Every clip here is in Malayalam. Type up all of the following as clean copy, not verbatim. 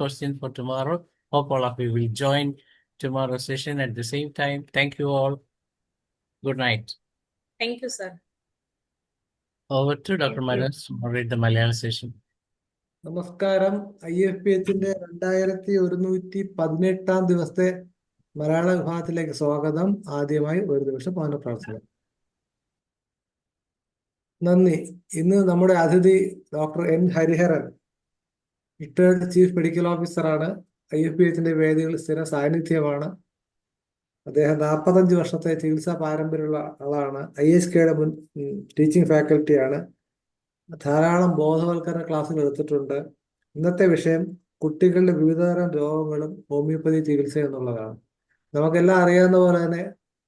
question for tomorrow. Hope all of you will join tomorrow's session at the same time. Thank you all. Good night. Thank you, sir. Over to Dr. Thank you. Manas to moderate the Malayalam session. നമസ്കാരം. IFPHന്റെ 2118 ദിവസത്തെ മലയാള വിഭാഗത്തിലേക്ക് സ്വാഗതം. ആദ്യമായി ഒരു നിമിഷം മൗന പ്രാർത്ഥന. നന്ദി. ഇന്ന് നമ്മുടെ അതിഥി doctor N. Hariharan, retired chief medical ഓഫീസറാണ്. IFPHന്റെ വേദികളിൽ സ്ഥിര സാന്നിധ്യമാണ്. അദ്ദേഹം 45 വർഷത്തെ ചികിത്സാ പാരമ്പര്യമുള്ള ആളാണ്. ISKയുടെ മുൻ ടീച്ചിങ് ഫാക്കൽറ്റിയാണ്. ധാരാളം ബോധവൽക്കരണ ക്ലാസ്സുകൾ എടുത്തിട്ടുണ്ട്. ഇന്നത്തെ വിഷയം കുട്ടികളുടെ വിവിധതരം രോഗങ്ങളും ഹോമിയോപ്പതി ചികിത്സ എന്നുള്ളതാണ്. നമുക്കെല്ലാം അറിയാവുന്ന പോലെ തന്നെ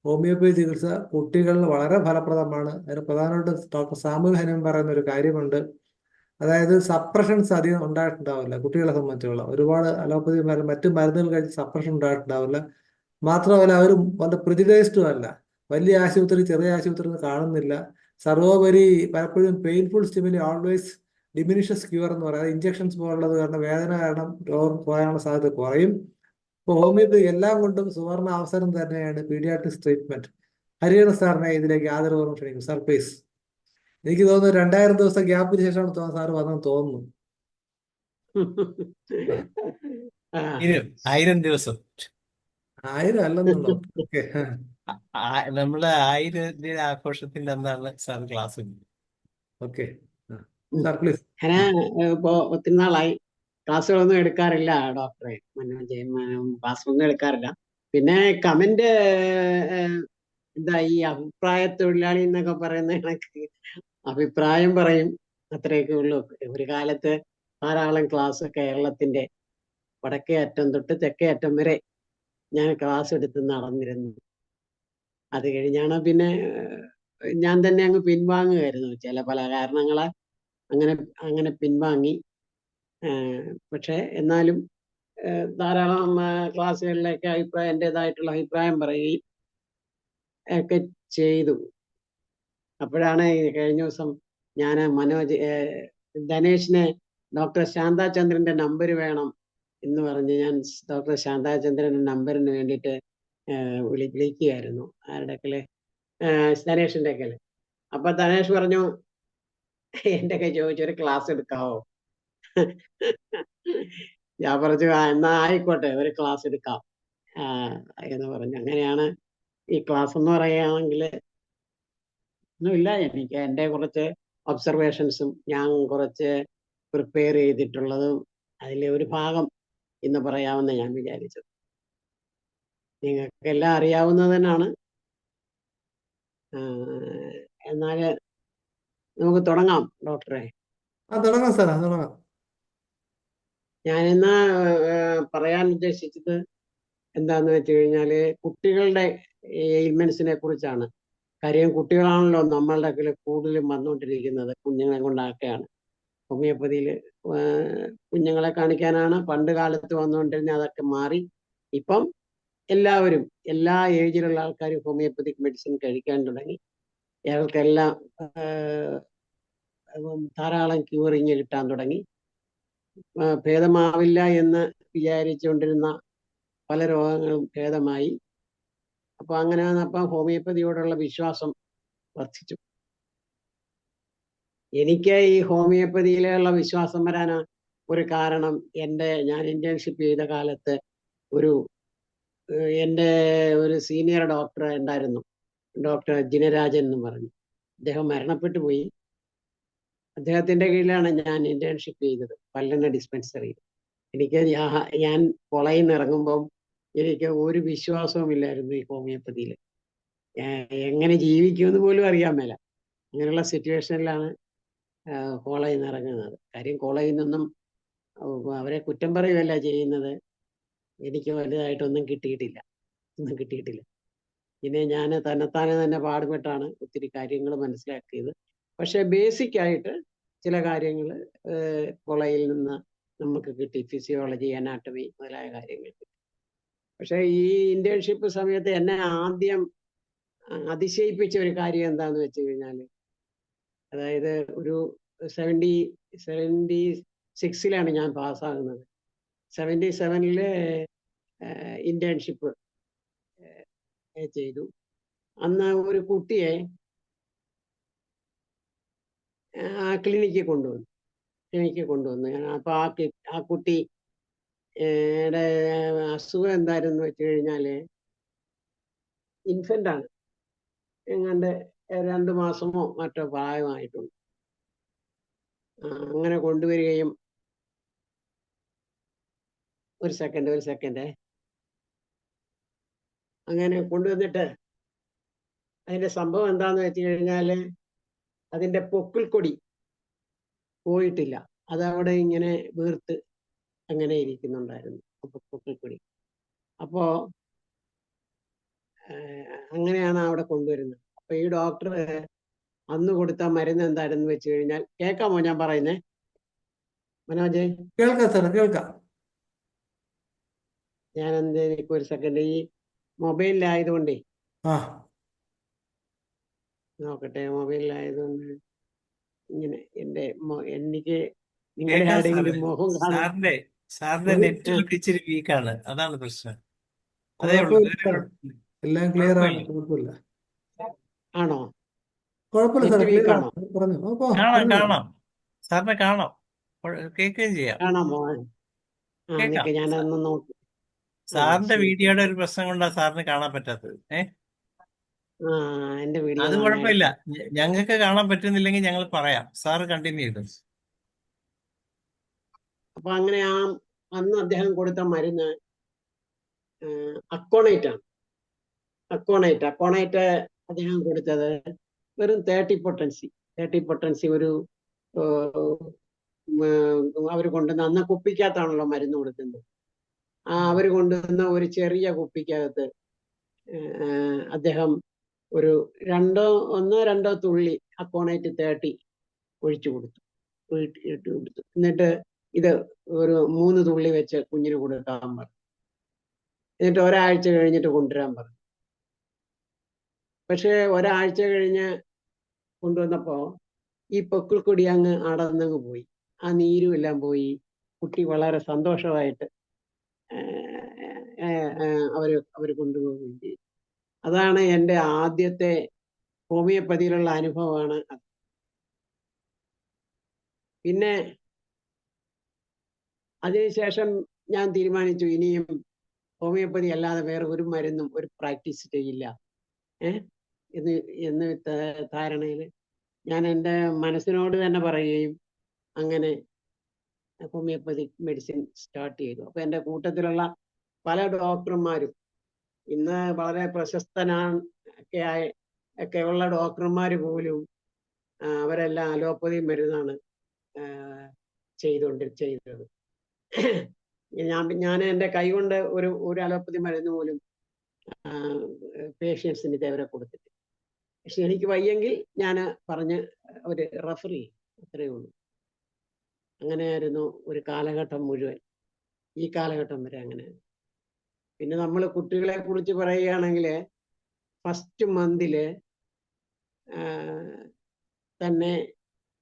ഹോമിയോപ്പതി ചികിത്സ കുട്ടികളിൽ വളരെ ഫലപ്രദമാണ്. അതിന് പ്രധാനമായിട്ട് ഡോക്ടർ സാമുൽ ഹനൻ പറയുന്ന ഒരു കാര്യമുണ്ട്. അതായത് സപ്രഷൻസ് അധികം ഉണ്ടായിട്ടുണ്ടാവില്ല കുട്ടികളെ സംബന്ധിച്ചുള്ള. ഒരുപാട് അലോപ്പതി മറ്റു മരുന്നുകൾ കഴിച്ച് സപ്രഷൻ ഉണ്ടായിട്ടുണ്ടാവില്ല. മാത്രമല്ല അവർ വളരെ പ്രിജുഡൈസ്ഡും അല്ല. വലിയ ആശുപത്രി ചെറിയ ആശുപത്രി കാണുന്നില്ല. സർവോപരി പലപ്പോഴും painful stimuli always diminishes cure എന്ന് പറയുന്നത് ഇഞ്ചക്ഷൻസ് പോലുള്ളത് കാരണം വേദന കാരണം രോഗം കുറയാനുള്ള സാധ്യത കുറയും. ഇപ്പോൾ ഹോമിയോപ്പതി എല്ലാം കൊണ്ടും സുവർണ അവസരം തന്നെയാണ് പീഡിയാട്രിക്സ് ട്രീറ്റ്മെന്റ്. ഹരിഹരൻ സാറിനെ ഇതിലേക്ക് ആദരപൂർവ്വം ക്ഷണിക്കും. Sir please. എനിക്ക് തോന്നുന്നു 2000 ദിവസം ഗ്യാപ്പിന് ശേഷമാണ് സാർ വന്നെന്ന് തോന്നുന്നു. 1000 ദിവസം 1000 അല്ലെന്നുണ്ടോ? ഓക്കെ. നമ്മള് 1000 ആഘോഷത്തിന്റെ അന്നാണ് sir class. Okay sir please. ഞാൻ ഇപ്പോ ഒത്തിരി നാളായി ക്ലാസ്സുകളൊന്നും എടുക്കാറില്ല ഡോക്ടറെ. ക്ലാസ്സൊന്നും എടുക്കാറില്ല. പിന്നെ കമന്റ് എന്താ ഈ അഭിപ്രായ തൊഴിലാളി എന്നൊക്കെ പറയുന്ന കണക്ക് അഭിപ്രായം പറയും, അത്രയൊക്കെ ഉള്ളൂ. ഒരു കാലത്ത് ധാരാളം ക്ലാസ് കേരളത്തിന്റെ വടക്കേ അറ്റം തൊട്ട് തെക്കേ അറ്റം വരെ ഞാൻ ക്ലാസ് എടുത്ത് നടന്നിരുന്നു. അത് കഴിഞ്ഞാണ് പിന്നെ ഞാൻ തന്നെ അങ്ങ് പിൻവാങ്ങുമായിരുന്നു. ചില പല കാരണങ്ങളാൽ അങ്ങനെ പിൻവാങ്ങി. പക്ഷെ എന്നാലും ധാരാളം ക്ലാസ്സുകളിലേക്ക് എൻ്റെതായിട്ടുള്ള അഭിപ്രായം പറയുകയും ഒക്കെ ചെയ്തു. അപ്പോഴാണ് കഴിഞ്ഞ ദിവസം ഞാൻ ധനേഷിനെ ഡോക്ടർ ശാന്താചന്ദ്രന്റെ നമ്പർ വേണം എന്ന് പറഞ്ഞ് ഞാൻ ഡോക്ടർ ശാന്താചന്ദ്രന്റെ നമ്പറിന് വേണ്ടിയിട്ട് വിളിക്കുകയായിരുന്നു. ആരുടെക്കല് ധനേഷിന്റെ ഒക്കെല്. അപ്പൊ ധനേഷ് പറഞ്ഞു, എൻ്റെ ഒക്കെ ചോദിച്ചൊരു ക്ലാസ് എടുക്കാവോ? ഞാൻ പറഞ്ഞു എന്നാ ആയിക്കോട്ടെ, ഒരു ക്ലാസ് എടുക്കാം എന്ന് പറഞ്ഞു. അങ്ങനെയാണ് ഈ ക്ലാസ് എന്ന് പറയുകയാണെങ്കിൽ ഒന്നുമില്ല, എനിക്ക് എൻ്റെ കുറച്ച് ഒബ്സർവേഷൻസും ഞാൻ കുറച്ച് പ്രിപ്പയർ ചെയ്തിട്ടുള്ളതും അതിലെ ഒരു ഭാഗം ഇന്ന് പറയാമെന്ന് ഞാൻ വിചാരിച്ചത്. നിങ്ങൾക്കെല്ലാം അറിയാവുന്നത് തന്നെയാണ്. എന്നാല് നമുക്ക് തുടങ്ങാം ഡോക്ടറെ. തുടങ്ങാം സാർ, തുടങ്ങാം. ഞാനിന്ന് പറയാൻ ഉദ്ദേശിച്ചത് എന്താന്ന് വെച്ച് കഴിഞ്ഞാല് കുട്ടികളുടെ എയിൽമെന്റ്സിനെ കുറിച്ചാണ്. കാര്യം കുട്ടികളാണല്ലോ നമ്മളുടെ കൂടുതലും വന്നുകൊണ്ടിരിക്കുന്നത്. കുഞ്ഞുങ്ങളെ കൊണ്ടാക്കെയാണ്. ഹോമിയോപ്പതിയിൽ കുഞ്ഞുങ്ങളെ കാണിക്കാനാണ് പണ്ട് കാലത്ത് വന്നുകൊണ്ടിരുന്നത്. അതൊക്കെ മാറി ഇപ്പം എല്ലാവരും എല്ലാ ഏജിലുള്ള ആൾക്കാരും ഹോമിയോപ്പതിക് മെഡിസിൻ കഴിക്കാൻ തുടങ്ങി. അയാൾക്കെല്ലാം ധാരാളം ക്യൂറിങ് കിട്ടാൻ തുടങ്ങി. ഭേദമാവില്ല എന്ന് വിചാരിച്ചുകൊണ്ടിരുന്ന പല രോഗങ്ങളും ഭേദമായി. അപ്പൊ അങ്ങനെ വന്നപ്പം ഹോമിയോപ്പതിയോടുള്ള വിശ്വാസം വർദ്ധിച്ചു. എനിക്ക് ഈ ഹോമിയോപ്പതിയിലുള്ള വിശ്വാസം വരാൻ ഒരു കാരണം ഞാൻ ഇന്റേൺഷിപ്പ് ചെയ്ത കാലത്ത് എൻ്റെ ഒരു സീനിയർ ഡോക്ടർ ഉണ്ടായിരുന്നു, ഡോക്ടർ ജിനരാജൻ എന്ന് പറഞ്ഞു. അദ്ദേഹം മരണപ്പെട്ടു പോയി. അദ്ദേഹത്തിന്റെ കീഴിലാണ് ഞാൻ ഇന്റേൺഷിപ്പ് ചെയ്തത് പല്ലെണ്ണ ഡിസ്പെൻസറിയിൽ. എനിക്ക് ഞാൻ കോളേജിൽ നിന്ന് ഇറങ്ങുമ്പം എനിക്ക് ഒരു വിശ്വാസവും ഇല്ലായിരുന്നു ഈ ഹോമിയോപ്പതിയിൽ. എങ്ങനെ ജീവിക്കുമെന്ന് പോലും അറിയാൻ മേല. അങ്ങനെയുള്ള സിറ്റുവേഷനിലാണ് കോളേജിൽ നിന്ന് ഇറങ്ങുന്നത്. കാര്യം കോളേജിൽ നിന്നൊന്നും അവരെ കുറ്റം പറയുകയല്ല ചെയ്യുന്നത്. എനിക്ക് വലുതായിട്ടൊന്നും കിട്ടിയിട്ടില്ല. പിന്നെ ഞാൻ തന്നെത്താനെ തന്നെ പാടുപെട്ടാണ് ഒത്തിരി കാര്യങ്ങൾ മനസ്സിലാക്കിയത്. പക്ഷെ ബേസിക് ആയിട്ട് ചില കാര്യങ്ങൾ കോളേജിൽ നിന്ന് നമുക്ക് കിട്ടി. ഫിസിയോളജി, അനാട്ടമി മുതലായ കാര്യങ്ങൾ കിട്ടി. പക്ഷെ ഈ ഇന്റേൺഷിപ്പ് സമയത്ത് എന്നെ ആദ്യം അതിശയിപ്പിച്ച ഒരു കാര്യം എന്താന്ന് വെച്ച് കഴിഞ്ഞാൽ, അതായത് ഒരു 76 ഞാൻ പാസ്സാകുന്നത്. 77 ഇന്റേൺഷിപ്പ് ചെയ്തു. അന്ന് ഒരു കുട്ടിയെ ക്ലിനിക്കിൽ കൊണ്ടുവന്നു. അപ്പൊ ആ കുട്ടി അസുഖം എന്തായിരുന്നു വെച്ച് കഴിഞ്ഞാല് ഇൻഫന്റ് ആണ്, എങ്ങാണ്ട് 2 മാസമോ മറ്റോ പ്രായമായിട്ടുണ്ട്. അങ്ങനെ കൊണ്ടുവരികയും ഒരു സെക്കൻഡ് അങ്ങനെ കൊണ്ടുവന്നിട്ട് അതിന്റെ സംഭവം എന്താന്ന് വെച്ച് കഴിഞ്ഞാല് അതിന്റെ പൊക്കിൾക്കൊടി പോയിട്ടില്ല, അതവിടെ ഇങ്ങനെ വീർത്ത് അങ്ങനെ ഇരിക്കുന്നുണ്ടായിരുന്നു പൊക്കിൾക്കൊടി. അപ്പോ അങ്ങനെയാണ് അവിടെ കൊണ്ടുവരുന്നത്. അപ്പൊ ഈ ഡോക്ടർ അന്ന് കൊടുത്ത മരുന്ന് എന്തായിരുന്നു വെച്ച് കഴിഞ്ഞാൽ, കേൾക്കാമോ ഞാൻ പറയുന്നേ മനോജ്? കേൾക്കാം സാർ, കേൾക്കാം. ഞാൻ എന്തേലും ഒരു സെക്കൻഡ്, ഈ മൊബൈലിലായതുകൊണ്ടേ ആ നോക്കട്ടെ. മൊബൈലിലായതുകൊണ്ട് ഇങ്ങനെ എനിക്ക് നിങ്ങളുടെ കേൾക്കാം സാറേ. ആരുടെങ്കിലും മുഖം കാണാൻ സാറിന്റെ നെറ്റ് ഇച്ചിരി വീക്കാണ്, അതാണ് പ്രശ്നം. അതേ ഉള്ളൂ, കുഴപ്പമില്ല വേറെ സാർ, കുഴപ്പമില്ല. എല്ലാം ക്ലിയർ ആണ്, കുഴപ്പമില്ല. കുഴപ്പമില്ല. ആണോ? കുഴപ്പമില്ല സാർ, നെറ്റ് ക്ലിയർ വീക്കാണോ? ആണ്, പറഞ്ഞു. അപ്പോ കാണാം സാറിനെ കാണാം, കേൾക്കുകയും ചെയ്യാം. കാണാമോ? കേൾക്കാം. ഞാനൊന്ന് നോക്കി. സാറിന്റെ ശരി. വീഡിയോയുടെ ഒരു പ്രശ്നം കൊണ്ടാ സാറിന് കാണാൻ പറ്റാത്തത്. എന്റെ വീഡിയോ അത് കുഴപ്പമില്ല, ഞങ്ങൾക്ക് കാണാൻ പറ്റുന്നില്ലെങ്കിൽ ഞങ്ങൾ പറയാം, സാറ് കണ്ടിന്യൂ ചെയ്തു. അപ്പൊ അങ്ങനെ അന്ന് അദ്ദേഹം കൊടുത്ത മരുന്ന് അക്കോണൈറ്റ് ആണ്. അക്കോണൈറ്റ് അദ്ദേഹം കൊടുത്തത് വെറും 30 പൊട്ടൻസി ഒരു അവർ കൊണ്ടുവന്ന, അന്ന് കുപ്പിക്കകത്താണല്ലോ മരുന്ന് കൊടുക്കുന്നത്. അവർ കൊണ്ടുവന്ന ഒരു ചെറിയ കുപ്പിക്കകത്ത് അദ്ദേഹം ഒരു 1-2 തുള്ളി അക്കോണൈറ്റ് 30 ഒഴിച്ചു കൊടുത്തു. എന്നിട്ട് ഇത് ഒരു 3 തുള്ളി വെച്ച് കുഞ്ഞിന് കൊടുക്കാൻ പറഞ്ഞു. എന്നിട്ട് ഒരാഴ്ച കഴിഞ്ഞിട്ട് കൊണ്ടുവരാൻ പറഞ്ഞു. പക്ഷെ ഒരാഴ്ച കഴിഞ്ഞ് കൊണ്ടുവന്നപ്പോ ഈ പൊക്കിൾക്കൊടി അങ്ങ് അടന്നങ്ങ് പോയി, ആ നീരും എല്ലാം പോയി. കുട്ടി വളരെ സന്തോഷമായിട്ട് അവര് കൊണ്ടുപോവുകയും ചെയ്തു. അതാണ് എൻ്റെ ആദ്യത്തെ ഹോമിയോപ്പതിയിലുള്ള അനുഭവമാണ്. പിന്നെ അതിനുശേഷം ഞാൻ തീരുമാനിച്ചു, ഇനിയും ഹോമിയോപ്പതി അല്ലാതെ വേറെ ഒരു മരുന്നും ഒരു പ്രാക്ടീസ് ചെയ്യില്ല എന്ന് ധാരണയിൽ ഞാൻ എൻ്റെ മനസ്സിനോട് തന്നെ പറയുകയും അങ്ങനെ ഹോമിയോപ്പതിക് മെഡിസിൻ സ്റ്റാർട്ട് ചെയ്തു. അപ്പൊ എൻ്റെ കൂട്ടത്തിലുള്ള പല ഡോക്ടർമാരും ഇന്ന് വളരെ ഒക്കെ ഉള്ള ഡോക്ടർമാർ പോലും അവരെല്ലാം അലോപ്പതി മരുന്നാണ് ചെയ്തത്. ഞാൻ എൻ്റെ കൈകൊണ്ട് ഒരു അലോപ്പതി മരുന്ന് പോലും പേഷ്യൻസിന് ഇതേവരെ കൊടുത്തിട്ട്. പക്ഷെ എനിക്ക് വയ്യെങ്കിൽ ഞാൻ പറഞ്ഞ് ഒരു റെഫർ ചെയ്യും, അത്രയേ ഉള്ളൂ. അങ്ങനെയായിരുന്നു ഒരു കാലഘട്ടം മുഴുവൻ, ഈ കാലഘട്ടം വരെ അങ്ങനെ. പിന്നെ നമ്മൾ കുട്ടികളെ കുറിച്ച് പറയുകയാണെങ്കിൽ ഫസ്റ്റ് മന്തില് തന്നെ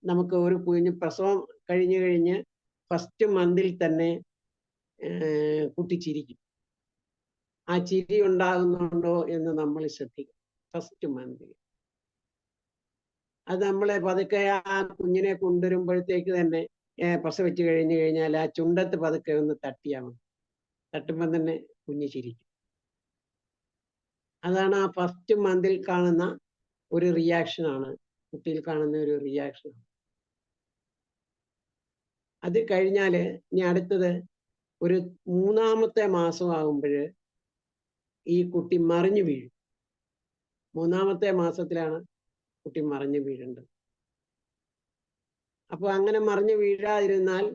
നമുക്ക് ഒരു കുഞ്ഞ് പ്രസവം കഴിഞ്ഞ് ഫസ്റ്റ് മന്തിൽ തന്നെ കുട്ടി ചിരിക്കും. ആ ചിരി ഉണ്ടാകുന്നുണ്ടോ എന്ന് നമ്മൾ ശ്രദ്ധിക്കും ഫസ്റ്റ് മന്തിൽ. അത് നമ്മളെ പതുക്കെ ആ കുഞ്ഞിനെ കൊണ്ടുവരുമ്പോഴത്തേക്ക് തന്നെ പ്രസവിച്ച് കഴിഞ്ഞാൽ ആ ചുണ്ടത്ത് പതുക്കെ ഒന്ന് തട്ടിയാൽ മതി. തട്ടുമ്പം തന്നെ കുഞ്ഞ് ചിരിക്കും. അതാണ് ആ ഫസ്റ്റ് മന്തിൽ കാണുന്ന ഒരു റിയാക്ഷനാണ്, കുട്ടിയിൽ കാണുന്ന ഒരു റിയാക്ഷനാണ്. അത് കഴിഞ്ഞാല് ഇനി അടുത്തത് ഒരു 3-ാമത്തെ മാസമാകുമ്പോൾ ഈ കുട്ടി മറിഞ്ഞു വീഴും. 3-ാമത്തെ മാസത്തിലാണ് കുട്ടി മറിഞ്ഞു വീഴേണ്ടത്. അപ്പൊ അങ്ങനെ മറിഞ്ഞു വീഴാതിരുന്നാൽ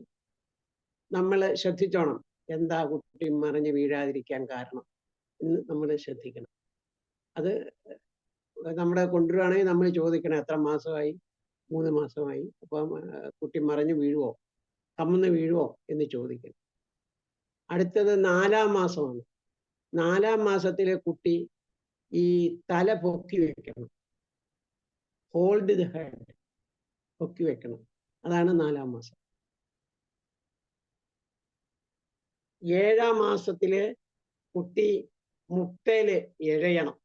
നമ്മൾ ശ്രദ്ധിച്ചോണം, എന്താ കുട്ടി മറിഞ്ഞു വീഴാതിരിക്കാൻ കാരണം എന്ന് നമ്മൾ ശ്രദ്ധിക്കണം. അത് നമ്മുടെ കൊണ്ടുവരുവാണെങ്കിൽ നമ്മൾ ചോദിക്കണം, എത്ര മാസമായി? 3 മാസമായി. അപ്പം കുട്ടി മറിഞ്ഞു വീഴുവോ, കമ്മുന്ന് വീഴുവോ എന്ന് ചോദിക്കണം. അടുത്തത് 4-ാം മാസമാണ്. 4-ാം മാസത്തിലെ കുട്ടി ഈ തല പൊക്കി വെക്കണം, ഹോൾഡ് ദ ഹെഡ്, പൊക്കി വെക്കണം. അതാണ് 4-ാം മാസം. 7-ാം മാസത്തില് കുട്ടി മുട്ടയില് ഇഴയണം.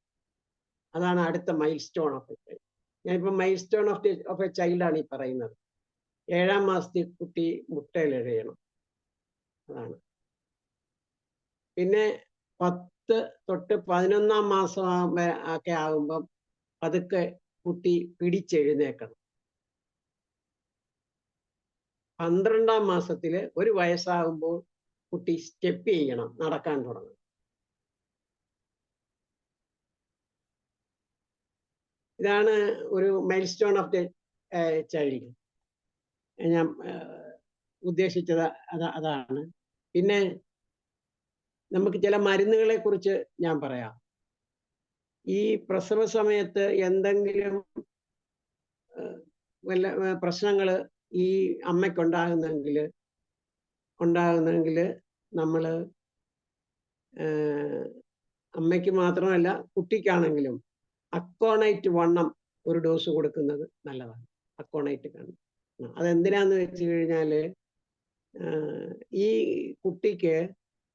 അതാണ് അടുത്ത milestone of a child. ഞാനിപ്പോ milestone of a child ആണ് ഈ പറയുന്നത്. 7-ാം മാസത്തിൽ കുട്ടി മുട്ടയിൽ ഇഴയണം. അതാണ്. പിന്നെ 10 തൊട്ട് 11-ാം മാസം ഒക്കെ ആകുമ്പം പതുക്കെ കുട്ടി പിടിച്ചെഴുന്നേക്കണം. 12-ാം മാസത്തില് 1 വയസ്സാകുമ്പോൾ കുട്ടി സ്റ്റെപ്പ് ചെയ്യണം, നടക്കാൻ തുടങ്ങും. ഇതാണ് ഒരു mile stone of the child. ഞാൻ ഉദ്ദേശിച്ചത് അതാണ്. പിന്നെ നമുക്ക് ചില മരുന്നുകളെ കുറിച്ച് ഞാൻ പറയാം. ഈ പ്രസവ സമയത്ത് എന്തെങ്കിലും വല്ല പ്രശ്നങ്ങൾ ഈ അമ്മയ്ക്കുണ്ടാകുന്നെങ്കിൽ നമ്മൾ അമ്മയ്ക്ക് മാത്രമല്ല കുട്ടിക്കാണെങ്കിലും അക്കോണൈറ്റ് വണ്ണം ഒരു ഡോസ് കൊടുക്കുന്നത് നല്ലതാണ്. അക്കോണൈറ്റ് കണ്ണ് അതെന്തിനാന്ന് വെച്ച് കഴിഞ്ഞാൽ ഈ കുട്ടിക്ക്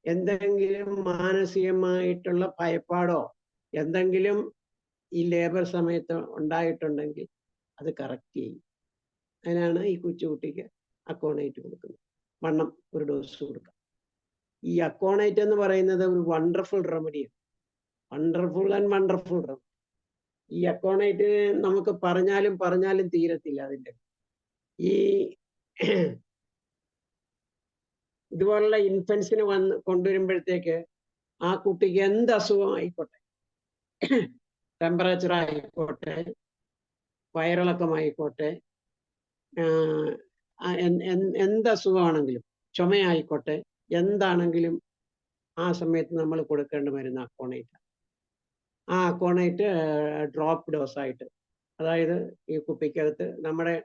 എന്തെങ്കിലും മാനസികമായിട്ടുള്ള ഭയപ്പാടോ എന്തെങ്കിലും ഈ ലേബർ സമയത്ത് ഉണ്ടായിട്ടുണ്ടെങ്കിൽ അത് കറക്റ്റ് ചെയ്യും. അതിനാണ് ഈ കൊച്ചുകുട്ടിക്ക് അക്കോണൈറ്റ് കൊടുക്കുന്നത്. വണ്ണം ഒരു ഡോസ് കൊടുക്കാം. ഈ അക്കോണൈറ്റ് എന്ന് പറയുന്നത് ഒരു വണ്ടർഫുൾ റെമഡിയാണ്. Wonderful remedy. ഈ അക്കോണൈറ്റ് നമുക്ക് പറഞ്ഞാലും തീരത്തില്ല. അതിൻ്റെ ഈ ഇതുപോലുള്ള ഇൻഫൻസിന് കൊണ്ടുവരുമ്പോഴത്തേക്ക് ആ കുട്ടിക്ക് എന്ത് അസുഖം ആയിക്കോട്ടെ, ടെമ്പറേച്ചർ ആയിക്കോട്ടെ, വയറിളക്കമായിക്കോട്ടെ, എന്ത് അസുഖമാണെങ്കിലും, ചുമയായിക്കോട്ടെ, എന്താണെങ്കിലും ആ സമയത്ത് നമ്മൾ കൊടുക്കേണ്ട മരുന്ന് അക്കോണൈറ്റ്. ആ അക്കോണൈറ്റ് ഡ്രോപ്പ് ഡോസായിട്ട്, അതായത് ഈ കുപ്പിക്കകത്ത് നമ്മുടെ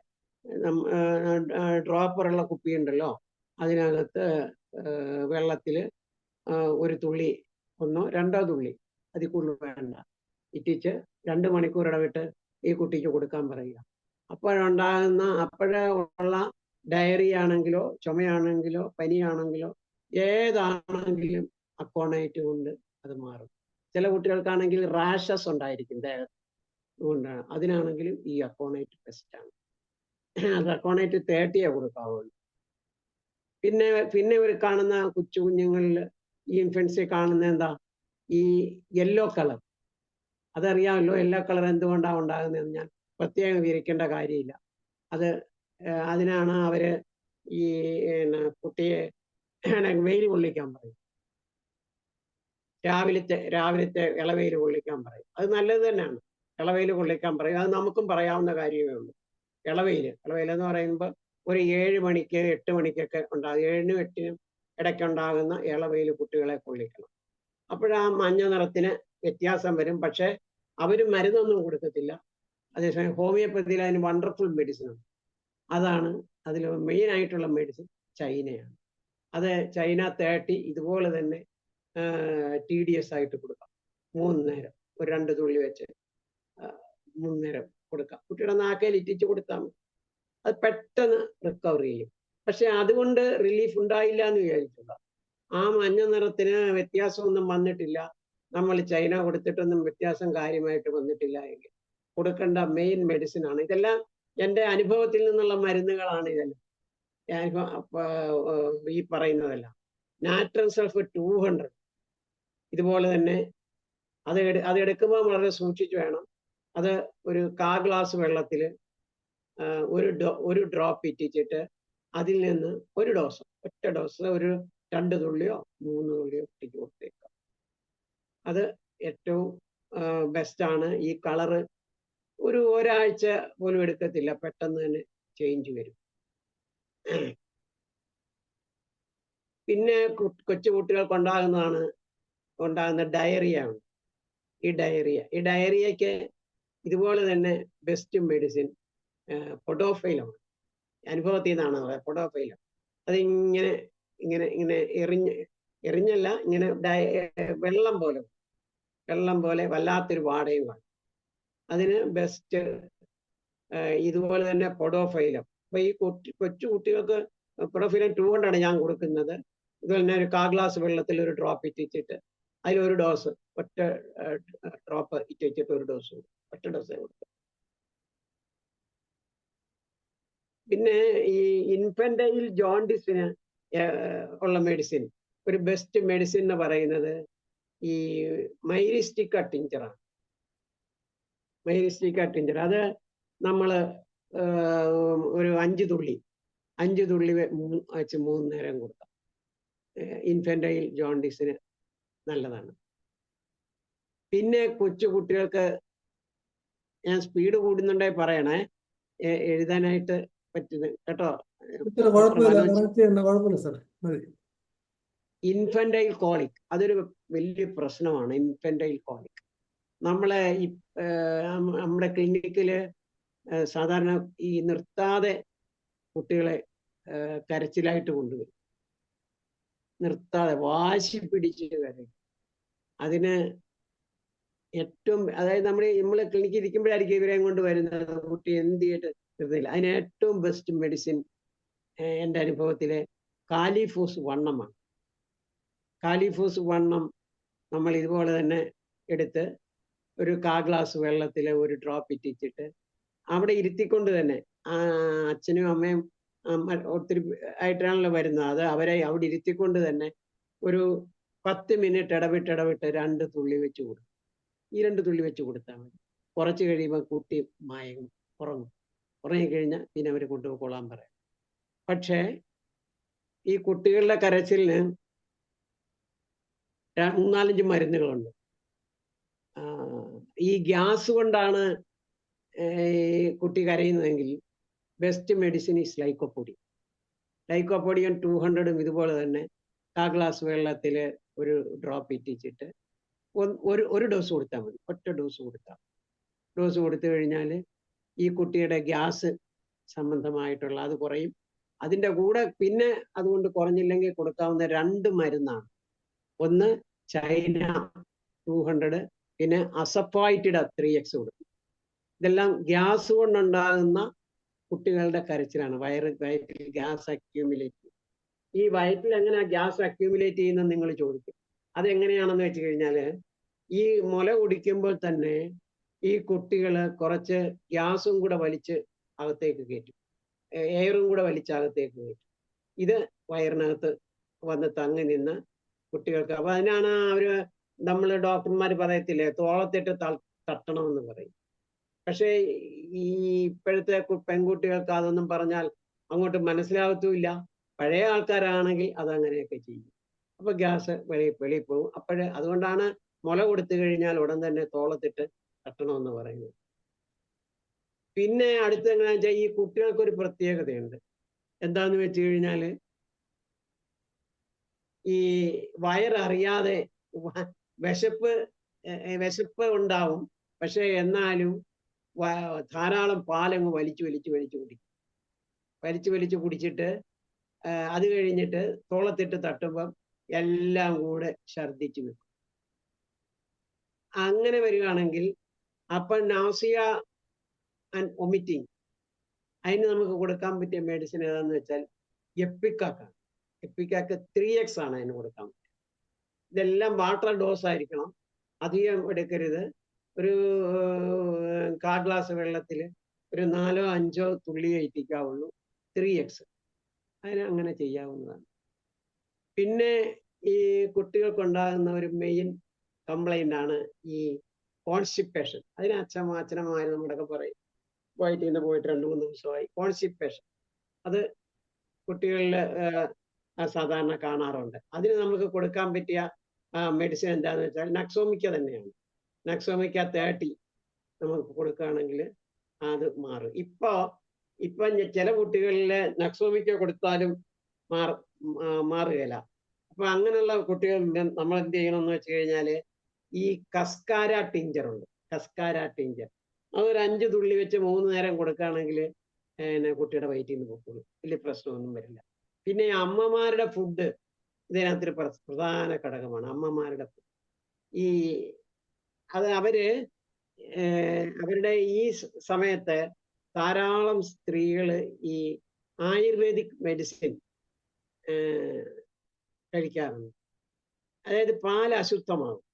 ഡ്രോപ്പറുള്ള കുപ്പിയുണ്ടല്ലോ, അതിനകത്ത് വെള്ളത്തിൽ 1 തുള്ളി 1 2 തുള്ളി, അതിൽ കൂടുതൽ വേണ്ട, ഇറ്റിച്ച് 2 മണിക്കൂർ ഇടവിട്ട് ഈ കുട്ടിക്ക് കൊടുക്കാൻ പറയുക. അപ്പോഴേ ഉള്ള ഡയറി ആണെങ്കിലോ ചുമയാണെങ്കിലോ പനിയാണെങ്കിലോ ഏതാണെങ്കിലും അക്കോണൈറ്റ് കൊണ്ട് അത് മാറും. ചില കുട്ടികൾക്കാണെങ്കിൽ റാഷസ് ഉണ്ടായിരിക്കും ദേഹത്ത്, അതുകൊണ്ടാണ്. അതിനാണെങ്കിലും ഈ അക്കോണൈറ്റ് ബെസ്റ്റാണ്. അത് അക്കോണൈറ്റ് 30 കൊടുക്കാവുള്ളൂ. പിന്നെ ഒരു കാണുന്ന കൊച്ചു കുഞ്ഞുങ്ങളിൽ ഈ ഇൻഫൻസിൽ കാണുന്ന എന്താ, ഈ യെല്ലോ കളർ. അതറിയാമല്ലോ, യെല്ലോ കളർ എന്തുകൊണ്ടാണ് ഉണ്ടാകുന്നതെന്ന് ഞാൻ പ്രത്യേകം വിവരിക്കേണ്ട കാര്യമില്ല. അതിനാണ് അവര് ഈ കുട്ടിയെ വെയിൽ കൊള്ളിക്കാൻ പറയും. രാവിലത്തെ ഇളവെയിൽ കൊള്ളിക്കാൻ പറയും. അത് നല്ലത് തന്നെയാണ്, ഇളവെയിൽ കൊള്ളിക്കാൻ പറയും. അത് നമുക്കും പറയാവുന്ന കാര്യമേ ഉള്ളൂ. ഇളവെയിൽ എന്ന് പറയുമ്പോൾ ഒരു 7 മണിക്ക് 8 മണിക്കൊക്കെ ഉണ്ടാകും, 7-നും 8-നും ഇടയ്ക്കുണ്ടാകുന്ന ഇളവെയിൽ കുട്ടികളെ കൊള്ളിക്കണം. അപ്പോഴാ മഞ്ഞ നിറത്തിന് വ്യത്യാസം വരും. പക്ഷെ അവര് മരുന്നൊന്നും കൊടുക്കത്തില്ല. അതേസമയം ഹോമിയോപ്പതിയിൽ അതിന് വണ്ടർഫുൾ മെഡിസിനാണ്. അതാണ് അതിൽ മെയിൻ ആയിട്ടുള്ള മെഡിസിൻ ചൈനയാണ്. അത് ചൈന 30 ഇതുപോലെ തന്നെ TDS ആയിട്ട് കൊടുക്കാം. 3 നേരം ഒരു 2 തുള്ളി വെച്ച് 3 നേരം കൊടുക്കാം. കുട്ടിയുടെ നാക്കയിൽ ഇറ്റിച്ച് കൊടുത്താൽ മതി. അത് പെട്ടെന്ന് റിക്കവർ ചെയ്യും. പക്ഷെ അതുകൊണ്ട് റിലീഫ് ഉണ്ടായില്ല എന്ന് വിചാരിക്കുക. ആ മഞ്ഞ നിറത്തിന് വ്യത്യാസമൊന്നും വന്നിട്ടില്ല, നമ്മൾ ചൈന കൊടുത്തിട്ടൊന്നും വ്യത്യാസം കാര്യമായിട്ട് വന്നിട്ടില്ല എങ്കിൽ കൊടുക്കേണ്ട മെയിൻ മെഡിസിൻ ആണ്. ഇതെല്ലാം എൻ്റെ അനുഭവത്തിൽ നിന്നുള്ള മരുന്നുകളാണ്. ഇതെല്ലാം ഈ പറയുന്നതെല്ലാം. നാട്രൽ സൾഫർ 200 ഇതുപോലെ തന്നെ അത് എടുക്കുമ്പോൾ വളരെ സൂക്ഷിച്ചു വേണം. അത് ഒരു 1/4 ഗ്ലാസ് വെള്ളത്തിൽ ഒരു ഡ്രോപ്പ് ഇറ്റിച്ചിട്ട് അതിൽ നിന്ന് ഒറ്റ ഡോസ് ഒരു 2 തുള്ളിയോ 3 തുള്ളിയോ കുട്ടിക്ക് കൊടുത്തേക്കാം. അത് ഏറ്റവും ബെസ്റ്റാണ്. ഈ കളറ് ഒരാഴ്ച പോലും എടുക്കത്തില്ല, പെട്ടെന്ന് തന്നെ ചേഞ്ച് വരും. പിന്നെ കൊച്ചു കുട്ടികൾക്ക് ഉണ്ടാകുന്ന ഡയറിയ ആണ്. ഈ ഡയറിയയ്ക്ക് ഇതുപോലെ തന്നെ ബെസ്റ്റ് മെഡിസിൻ പൊഡോഫൈലമാണ്. അനുഭവത്തിൽ നിന്നാണ് പൊഡോഫൈലം. അതിങ്ങനെ ഇങ്ങനെ ഇങ്ങനെ എറിഞ്ഞല്ല, ഇങ്ങനെ വെള്ളം പോലെ വല്ലാത്തൊരു വാടയും കാണും. അതിന് ബെസ്റ്റ് ഇതുപോലെ തന്നെ പൊഡോഫൈലം. അപ്പൊ ഈ കൊച്ചു കുട്ടികൾക്ക് പൊഡോഫൈലം 200 ഞാൻ കൊടുക്കുന്നത്. ഇതുപോലെ തന്നെ ഒരു 1/4 ഗ്ലാസ് വെള്ളത്തിൽ ഒരു ഡ്രോപ്പ് ഇറ്റിച്ചിട്ട് അതിലൊരു ഡോസ്, ഒറ്റ ഡ്രോപ്പ് ഇറ്റിച്ചിട്ട് ഒരു ഡോസ്, ഒറ്റ ഡോസേ കൊടുക്കും. പിന്നെ ഈ ഇൻഫന്റൈൽ ജോണ്ടിസിന് ഉള്ള മെഡിസിൻ, ഒരു ബെസ്റ്റ് മെഡിസിൻ എന്ന് പറയുന്നത് ഈ മൈരിസ്റ്റിക്ക ടിഞ്ചറാണ്. മൈരിസ്റ്റിക്ക ടിഞ്ചർ അത് നമ്മൾ ഒരു 5 തുള്ളി വെച്ച് 3 നേരം കൊടുക്കാം. ഇൻഫന്റൈൽ ജോണ്ടിസിന് നല്ലതാണ്. പിന്നെ കൊച്ചു കുട്ടികൾക്ക്, ഞാൻ സ്പീഡ് കൂടുന്നുണ്ടായി പറയണേ, എഴുതാനായിട്ട് പറ്റുന്നത് കേട്ടോ. കുഴപ്പമില്ല സാർ. ഇൻഫന്റൈൽ കോളിക് അതൊരു വലിയ പ്രശ്നമാണ്. ഇൻഫന്റൈൽ കോളിക് നമ്മളെ നമ്മുടെ ക്ലിനിക്കില് സാധാരണ ഈ നിർത്താതെ കുട്ടികളെ കരച്ചിലായിട്ട് കൊണ്ടുവരും. നിർത്താതെ വാശി പിടിച്ച് കരയും. അതിന് ഏറ്റവും, അതായത് നമ്മള് ക്ലിനിക്കിൽ ഇരിക്കുമ്പോഴായിരിക്കും ഇവരെയും കൊണ്ട് വരുന്നത്, കുട്ടി എന്ത് ചെയ്തിട്ട് നിർത്തില്ല. അതിന് ഏറ്റവും ബെസ്റ്റ് മെഡിസിൻ എൻ്റെ അനുഭവത്തില് കാലിഫോസ് വണ്ണമാണ്. കാലിഫോസ് വണ്ണം നമ്മൾ ഇതുപോലെ തന്നെ എടുത്ത് ഒരു 1/4 ഗ്ലാസ് വെള്ളത്തിൽ ഒരു ഡ്രോപ്പ് ഇറ്റിച്ചിട്ട് അവിടെ ഇരുത്തിക്കൊണ്ട് തന്നെ, അച്ഛനും അമ്മയും ഒത്തിരി ആയിട്ടാണല്ലോ വരുന്നത്, അത് അവരെ അവിടെ ഇരുത്തിക്കൊണ്ട് തന്നെ ഒരു 10 മിനിറ്റ് ഇടവിട്ട് 2 തുള്ളി വെച്ച് കൊടുക്കും. ഈ 2 തുള്ളി വെച്ച് കൊടുത്താൽ മതി. കുറച്ച് കഴിയുമ്പോൾ കുട്ടി മയങ്ങും, ഉറങ്ങിക്കഴിഞ്ഞാൽ പിന്നെ അവർ കൊണ്ടുപോയിക്കൊള്ളാൻ പറയാം. പക്ഷേ ഈ കുട്ടികളുടെ കരച്ചിലിന് 3-4 മരുന്നുകളുണ്ട്. ഈ ഗ്യാസ് കൊണ്ടാണ് കുട്ടി കരയുന്നതെങ്കിൽ ബെസ്റ്റ് മെഡിസിൻ ഈസ് ലൈക്കോപ്പൊഡിയൻ. ലൈക്കോപ്പൊഡിയൻ 200 ഇതുപോലെ തന്നെ 1/4 ഗ്ലാസ് വെള്ളത്തിൽ ഒരു ഡ്രോപ്പ് ഇറ്റിച്ചിട്ട് ഒരു ഡോസ് കൊടുത്താൽ മതി. ഒറ്റ ഡോസ് കൊടുത്തു കഴിഞ്ഞാൽ ഈ കുട്ടിയുടെ ഗ്യാസ് സംബന്ധമായിട്ടുള്ള അത് കുറയും. അതിൻ്റെ കൂടെ പിന്നെ അതുകൊണ്ട് കുറഞ്ഞില്ലെങ്കിൽ കൊടുക്കാവുന്ന 2 മരുന്നാണ്. ഒന്ന് ചൈന 200, പിന്നെ അസഫോയിറ്റിഡ 3x കൊടുക്കും. ഇതെല്ലാം ഗ്യാസ് കൊണ്ടുണ്ടാകുന്ന കുട്ടികളുടെ കരച്ചിലാണ്. വയറ്റിൽ ഗ്യാസ് അക്യൂമുലേറ്റ്. ഈ വയറ്റിൽ എങ്ങനെയാ ഗ്യാസ് അക്യൂമുലേറ്റ് ചെയ്യുന്നത് നിങ്ങൾ ചോദിക്കും. അതെങ്ങനെയാണെന്ന് വെച്ച് കഴിഞ്ഞാൽ, ഈ മുല കുടിക്കുമ്പോൾ തന്നെ ഈ കുട്ടികൾ കുറച്ച് ഗ്യാസും കൂടെ വലിച്ച് അകത്തേക്ക് കയറ്റും, എയറും കൂടെ വലിച്ച് അകത്തേക്ക് കയറ്റും. ഇത് വയറിനകത്ത് വന്ന് തങ്ങി നിന്ന് കുട്ടികൾക്ക്, അപ്പൊ അതിനാണ് നമ്മൾ ഡോക്ടർമാർ പറയത്തില്ലേ, തോളത്തിട്ട് തട്ടണമെന്ന് പറയും. പക്ഷേ ഈ ഇപ്പോഴത്തെ പെൺകുട്ടികൾക്ക് അതൊന്നും പറഞ്ഞാൽ അങ്ങോട്ട് മനസ്സിലാകത്തുമില്ല. പഴയ ആൾക്കാരാണെങ്കിൽ അതങ്ങനെയൊക്കെ ചെയ്യും. അപ്പൊ ഗ്യാസ് വെളിയിൽ പോകും. അതുകൊണ്ടാണ് മുല കൊടുത്തു കഴിഞ്ഞാൽ ഉടൻ തന്നെ തോളത്തിട്ട് തട്ടണമെന്ന് പറയുന്നത്. പിന്നെ അടുത്ത് എങ്ങനെയാ വെച്ചാൽ, ഈ കുട്ടികൾക്കൊരു പ്രത്യേകതയുണ്ട്. എന്താന്ന് വെച്ച് കഴിഞ്ഞാൽ, ഈ വയററിയാതെ വിശപ്പ് ഉണ്ടാവും. പക്ഷെ എന്നാലും ധാരാളം പാലങ്ങ് വലിച്ചു കുടിച്ചിട്ട് അത് കഴിഞ്ഞിട്ട് തോളത്തിട്ട് തട്ടുമ്പം എല്ലാം കൂടെ ഛർദ്ദിച്ചു വെക്കും. അങ്ങനെ വരികയാണെങ്കിൽ അപ്പം നാസിയ ആൻഡ് വൊമിറ്റിംഗ്, അതിന് നമുക്ക് കൊടുക്കാൻ പറ്റിയ മെഡിസിൻ ഏതാന്ന് വെച്ചാൽ എപ്പിക്കാക്കാണ്. എപ്പിക്കാക്ക് 3x ആണ് അതിന് കൊടുക്കാൻ പറ്റുക. ഇതെല്ലാം വാട്ടർ ഡോസ് ആയിരിക്കണം, അധികം എടുക്കരുത്. ഒരു 1/4 ഗ്ലാസ് വെള്ളത്തിൽ ഒരു 4-5 തുള്ളി ഇറ്റിക്കാവുള്ളൂ. 3x അതിന് അങ്ങനെ ചെയ്യാവുന്നതാണ്. പിന്നെ ഈ കുട്ടികൾക്കുണ്ടാകുന്ന ഒരു മെയിൻ കംപ്ലൈൻ്റ് ആണ് ഈ കോൺസ്റ്റിപ്പേഷൻ. അതിന് അച്ഛനമ്മമാർ നമ്മുടെയൊക്കെ പറയും, വയറ്റിൽ നിന്ന് പോയിട്ട് 2-3 ദിവസമായി കോൺസ്റ്റിപ്പേഷൻ. അത് കുട്ടികളിൽ സാധാരണ കാണാറുണ്ട്. അതിന് നമുക്ക് കൊടുക്കാൻ പറ്റിയ മെഡിസിൻ എന്താണെന്ന് വെച്ചാൽ നക്സോമിക്ക തന്നെയാണ്. നക്സോമിക്ക 30 നമുക്ക് കൊടുക്കുകയാണെങ്കിൽ അത് മാറും. ഇപ്പൊ ചില കുട്ടികളിൽ നക്സോമിക്ക കൊടുത്താലും മാറുകയില്ല. അപ്പൊ അങ്ങനെയുള്ള കുട്ടികൾ നമ്മൾ എന്ത് ചെയ്യണമെന്ന് വെച്ച് കഴിഞ്ഞാല്, ഈ കസ്കാര ടിഞ്ചർ ഉണ്ട്. കസ്കാര ടിഞ്ചർ അതൊരു 5 തുള്ളി വെച്ച് 3 നേരം കൊടുക്കുകയാണെങ്കിൽ കുട്ടിയുടെ വയറ്റിൽ നിന്ന് പൊക്കോളും, വലിയ പ്രശ്നമൊന്നും വരില്ല. പിന്നെ അമ്മമാരുടെ ഫുഡ് ഇതിനകത്തൊരു പ്രധാന ഘടകമാണ്. അമ്മമാരുടെ ഫുഡ് അവരുടെ ഈ സമയത്ത് ധാരാളം സ്ത്രീകൾ ഈ ആയുർവേദിക് മെഡിസിൻ കഴിക്കാറുണ്ട്. അതായത് പാൽ അശുദ്ധമാകും.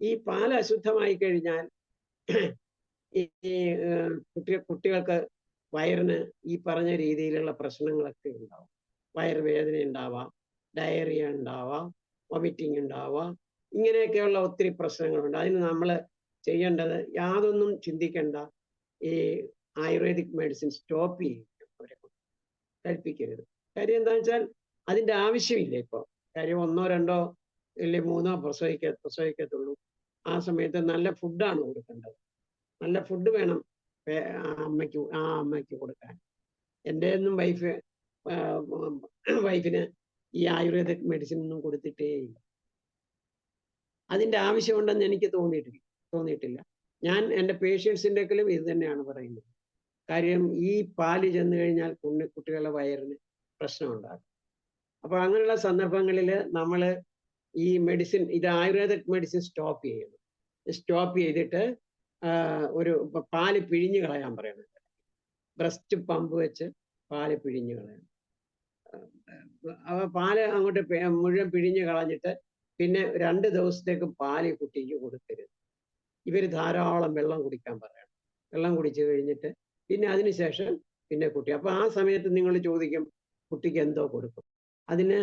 ഈ പാൽ അശുദ്ധമായി കഴിഞ്ഞാൽ ഈ കുട്ടികൾക്ക് വയറിന് ഈ പറഞ്ഞ രീതിയിലുള്ള പ്രശ്നങ്ങളൊക്കെ ഉണ്ടാവും. വയറുവേദന ഉണ്ടാവാം, ഡയറിയ ഉണ്ടാവാം, വൊമിറ്റിംഗ് ഉണ്ടാവാം, ഇങ്ങനെയൊക്കെയുള്ള ഒത്തിരി പ്രശ്നങ്ങളുണ്ട്. അതിന് നമ്മൾ ചെയ്യേണ്ടത് യാതൊന്നും ചിന്തിക്കേണ്ട, ഈ ആയുർവേദിക് മെഡിസിൻ സ്റ്റോപ്പ് ചെയ്യും, അവരെ കഴിപ്പിക്കരുത്. കാര്യം എന്താ വെച്ചാൽ അതിൻ്റെ ആവശ്യമില്ല ഇപ്പോൾ. കാര്യം 1, 2 ഇല്ലേ 3 പ്രസവിക്കത്തുള്ളൂ. ആ സമയത്ത് നല്ല ഫുഡാണ് കൊടുക്കേണ്ടത്. നല്ല ഫുഡ് വേണം ആ അമ്മയ്ക്ക് കൊടുക്കാൻ. എൻ്റെ ഒന്നും വൈഫിന് ഈ ആയുർവേദിക് മെഡിസിൻ ഒന്നും കൊടുത്തിട്ടേ ഇല്ല. അതിൻ്റെ ആവശ്യമുണ്ടെന്ന് എനിക്ക് തോന്നിയിട്ടില്ല. ഞാൻ എൻ്റെ പേഷ്യൻസിൻ്റെക്കലും ഇത് തന്നെയാണ് പറയുന്നത്. കാര്യം ഈ പാല് ചെന്ന് കഴിഞ്ഞാൽ കുട്ടികളുടെ വയറിന് പ്രശ്നമുണ്ടാകും. അപ്പൊ അങ്ങനെയുള്ള സന്ദർഭങ്ങളിൽ നമ്മൾ ഈ മെഡിസിൻ, ഇത് ആയുർവേദിക് മെഡിസിൻ സ്റ്റോപ്പ് ചെയ്യുന്നു. സ്റ്റോപ്പ് ചെയ്തിട്ട് ഒരു പാല് പിഴിഞ്ഞു കളയാൻ പറയണം. ബ്രസ്റ്റ് പമ്പ് വെച്ച് പാല് പിഴിഞ്ഞു കളയണം. പാല് അങ്ങോട്ട് മുഴുവൻ പിഴിഞ്ഞു കളഞ്ഞിട്ട് പിന്നെ 2 ദിവസത്തേക്ക് പാല് കുട്ടിക്ക് കൊടുക്കരുത്. ഇവർ ധാരാളം വെള്ളം കുടിക്കാൻ പറയണം. വെള്ളം കുടിച്ചു കഴിഞ്ഞിട്ട് പിന്നെ അതിനുശേഷം പിന്നെ കുട്ടി. അപ്പൊ ആ സമയത്ത് നിങ്ങൾ ചോദിക്കും കുട്ടിക്ക് എന്തോ കൊടുക്കും. അതിന്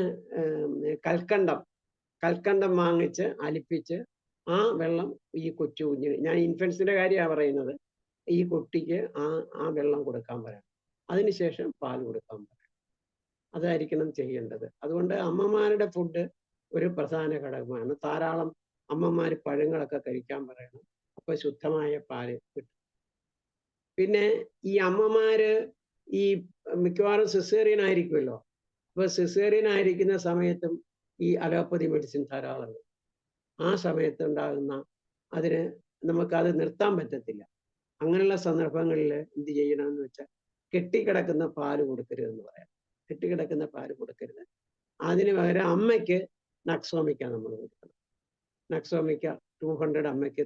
കൽക്കണ്ടം വാങ്ങിച്ച് അലിപ്പിച്ച് ആ വെള്ളം ഈ കൊച്ചു കുഞ്ഞിന്, ഞാൻ ഇൻഫൻസിന്റെ കാര്യമാണ് പറയുന്നത്, ഈ കുട്ടിക്ക് ആ വെള്ളം കൊടുക്കാൻ പറയണം. അതിനുശേഷം പാൽ കൊടുക്കാൻ പറയണം. അതായിരിക്കണം ചെയ്യേണ്ടത്. അതുകൊണ്ട് അമ്മമാരുടെ ഫുഡ് ഒരു പ്രധാന ഘടകമാണ്. ധാരാളം അമ്മമാർ പഴങ്ങളൊക്കെ കഴിക്കാൻ പറയണം. അപ്പൊ ശുദ്ധമായ പാല് കിട്ടും. പിന്നെ ഈ അമ്മമാര് ഈ മിക്കവാറും സിസേറിയൻ ആയിരിക്കുമല്ലോ. അപ്പൊ സിസേറിയൻ ആയിരിക്കുന്ന സമയത്തും ഈ അലോപ്പതി മെഡിസിൻ ധാരാളം. ആ സമയത്ത് ഉണ്ടാകുന്ന അതിന് നമുക്കത് നിർത്താൻ പറ്റത്തില്ല. അങ്ങനെയുള്ള സന്ദർഭങ്ങളിൽ എന്ത് ചെയ്യണമെന്ന് വെച്ചാൽ കെട്ടിക്കിടക്കുന്ന പാല് കൊടുക്കരുതെന്ന് പറയാം. കെട്ടിക്കിടക്കുന്ന പാല് കൊടുക്കരുത്. അതിന് പകരം അമ്മയ്ക്ക് നക്സോമിക്ക നമ്മൾ കൊടുക്കണം. നക്സോമിക്ക 200 അമ്മയ്ക്ക്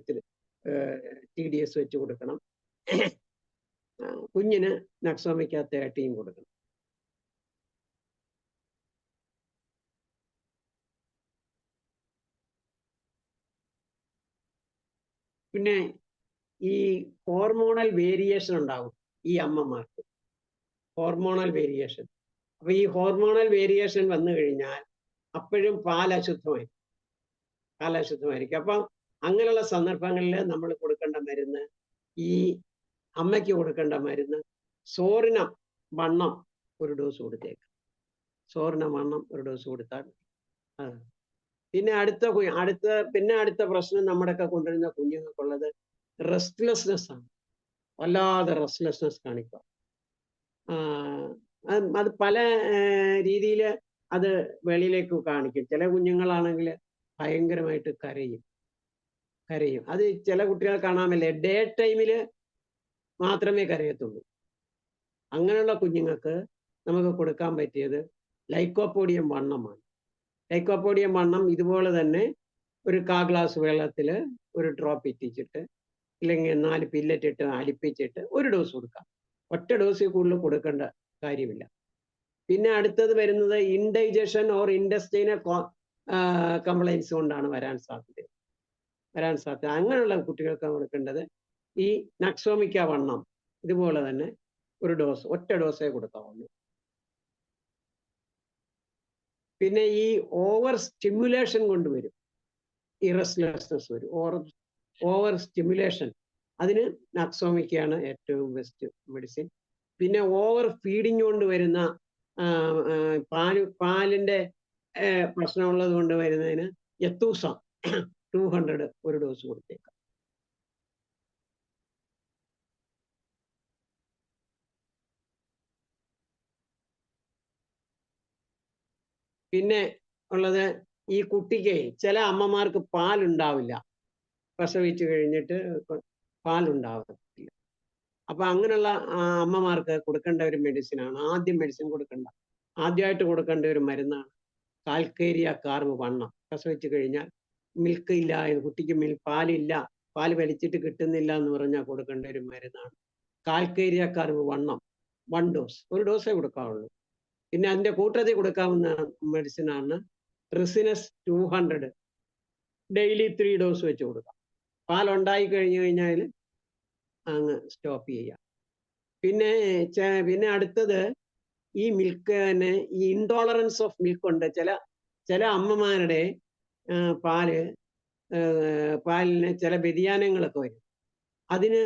TDS വെച്ച് കൊടുക്കണം. കുഞ്ഞിന് നക്സോമിക്ക 30 കൊടുക്കണം. പിന്നെ ഈ ഹോർമോണൽ വേരിയേഷൻ ഉണ്ടാകും ഈ അമ്മമാർക്ക്. Hormonal variation. അപ്പൊ ഈ ഹോർമോണൽ വേരിയേഷൻ വന്നു കഴിഞ്ഞാൽ അപ്പോഴും പാൽ അശുദ്ധമായിരിക്കും. അപ്പം അങ്ങനെയുള്ള സന്ദർഭങ്ങളിൽ നമ്മൾ കൊടുക്കേണ്ട മരുന്ന്, ഈ അമ്മയ്ക്ക് കൊടുക്കേണ്ട മരുന്ന് സോറിന വണ്ണം ഒരു ഡോസ് കൊടുത്തേക്കാം. സോറിന വണ്ണം ഒരു ഡോസ് കൊടുത്താൽ. പിന്നെ അടുത്ത പ്രശ്നം നമ്മുടെയൊക്കെ കൊണ്ടുവരുന്ന കുഞ്ഞുങ്ങൾക്കുള്ളത് റെസ്റ്റ്ലെസ്നെസ് ആണ്. വല്ലാതെ റെസ്റ്റ്ലെസ്നെസ് കാണിക്കുക. അത് പല രീതിയിൽ അത് വെളിയിലേക്ക് കാണിക്കും. ചില കുഞ്ഞുങ്ങളാണെങ്കിൽ ഭയങ്കരമായിട്ട് കരയും. അത് ചില കുട്ടികൾ കാണാമല്ലേ, ഡേ ടൈമിൽ മാത്രമേ കരയത്തുള്ളൂ. അങ്ങനെയുള്ള കുഞ്ഞുങ്ങൾക്ക് നമുക്ക് കൊടുക്കാൻ പറ്റിയത് ലൈക്കോപോഡിയം വണ്ണമാണ്. ലൈക്കോപോഡിയം വണ്ണം ഇതുപോലെ തന്നെ ഒരു 1/4 ഗ്ലാസ് വെള്ളത്തിൽ ഒരു ഡ്രോപ്പ് ഇറ്റിച്ചിട്ട് ഇല്ലെങ്കിൽ 4 പില്ലറ്റ് ഇട്ട് അലിപ്പിച്ചിട്ട് ഒരു ഡോസ് കൊടുക്കാം. ഒറ്റ ഡോസിൽ കൂടുതൽ കൊടുക്കേണ്ട കാര്യമില്ല. പിന്നെ അടുത്തത് വരുന്നത് ഇൻഡൈജഷൻ ഓർ ഇൻഡസ്റ്റൈനൽ കംപ്ലൈൻസ് കൊണ്ടാണ് വരാൻ സാധ്യത. അങ്ങനെയുള്ള കുട്ടികൾക്ക് കൊടുക്കേണ്ടത് ഈ നക്സോമിക്ക വണ്ണം ഇതുപോലെ തന്നെ ഒരു ഡോസ്, ഒറ്റ ഡോസേ കൊടുക്കാവുള്ളൂ. പിന്നെ ഈ ഓവർ സ്റ്റിമുലേഷൻ കൊണ്ടുവരും, ഈ റെസ്റ്റ്ലെസ്നെസ് വരും. ഓവർ സ്റ്റിമുലേഷൻ, അതിന് നക്സോമിക്കയാണ് ഏറ്റവും ബെസ്റ്റ് മെഡിസിൻ. പിന്നെ ഓവർ ഫീഡിങ് കൊണ്ട് വരുന്ന പാലിന്റെ പ്രശ്നമുള്ളത് കൊണ്ട് വരുന്നതിന് യത്തൂസ 200 ഒരു ഡോസ് കൊടുത്തേക്കാം. പിന്നെ ഉള്ളത് ഈ കുട്ടിക്ക് ചില അമ്മമാർക്ക് പാലുണ്ടാവില്ല, പ്രസവിച്ചു കഴിഞ്ഞിട്ട് പാലുണ്ടാവത്തില്ല. അപ്പൊ അങ്ങനെയുള്ള അമ്മമാർക്ക് കൊടുക്കേണ്ട ഒരു മെഡിസിനാണ്, ആദ്യമായിട്ട് കൊടുക്കേണ്ട ഒരു മരുന്നാണ് കാൽക്കേരിയ കാർവ് വണ്ണം. പ്രസവിച്ചു കഴിഞ്ഞാൽ മിൽക്ക് ഇല്ല, കുട്ടിക്ക് പാല് വലിച്ചിട്ട് കിട്ടുന്നില്ല എന്ന് പറഞ്ഞാൽ കൊടുക്കേണ്ട ഒരു മരുന്നാണ് കാൽക്കേരിയ കാർവ് വണ്ണം. 1 ഡോസ്, ഒരു ഡോസേ കൊടുക്കാവുള്ളൂ. പിന്നെ അതിന്റെ കൂട്ടത്തിൽ കൊടുക്കാവുന്ന മെഡിസിനാണ് റിസിനസ് 200 ഡെയിലി 3 ഡോസ് വെച്ച് കൊടുക്കാം. പാലുണ്ടായി കഴിഞ്ഞു കഴിഞ്ഞാൽ അങ്ങ് സ്റ്റോപ്പ് ചെയ്യാം. പിന്നെ അടുത്തത് ഈ മിൽക്ക് തന്നെ ഈ ഇൻടോളറൻസ് ഓഫ് മിൽക്ക് ഉണ്ട്. ചില അമ്മമാരുടെ പാലിന് ചില വ്യതിയാനങ്ങളൊക്കെ വരും. അതിന്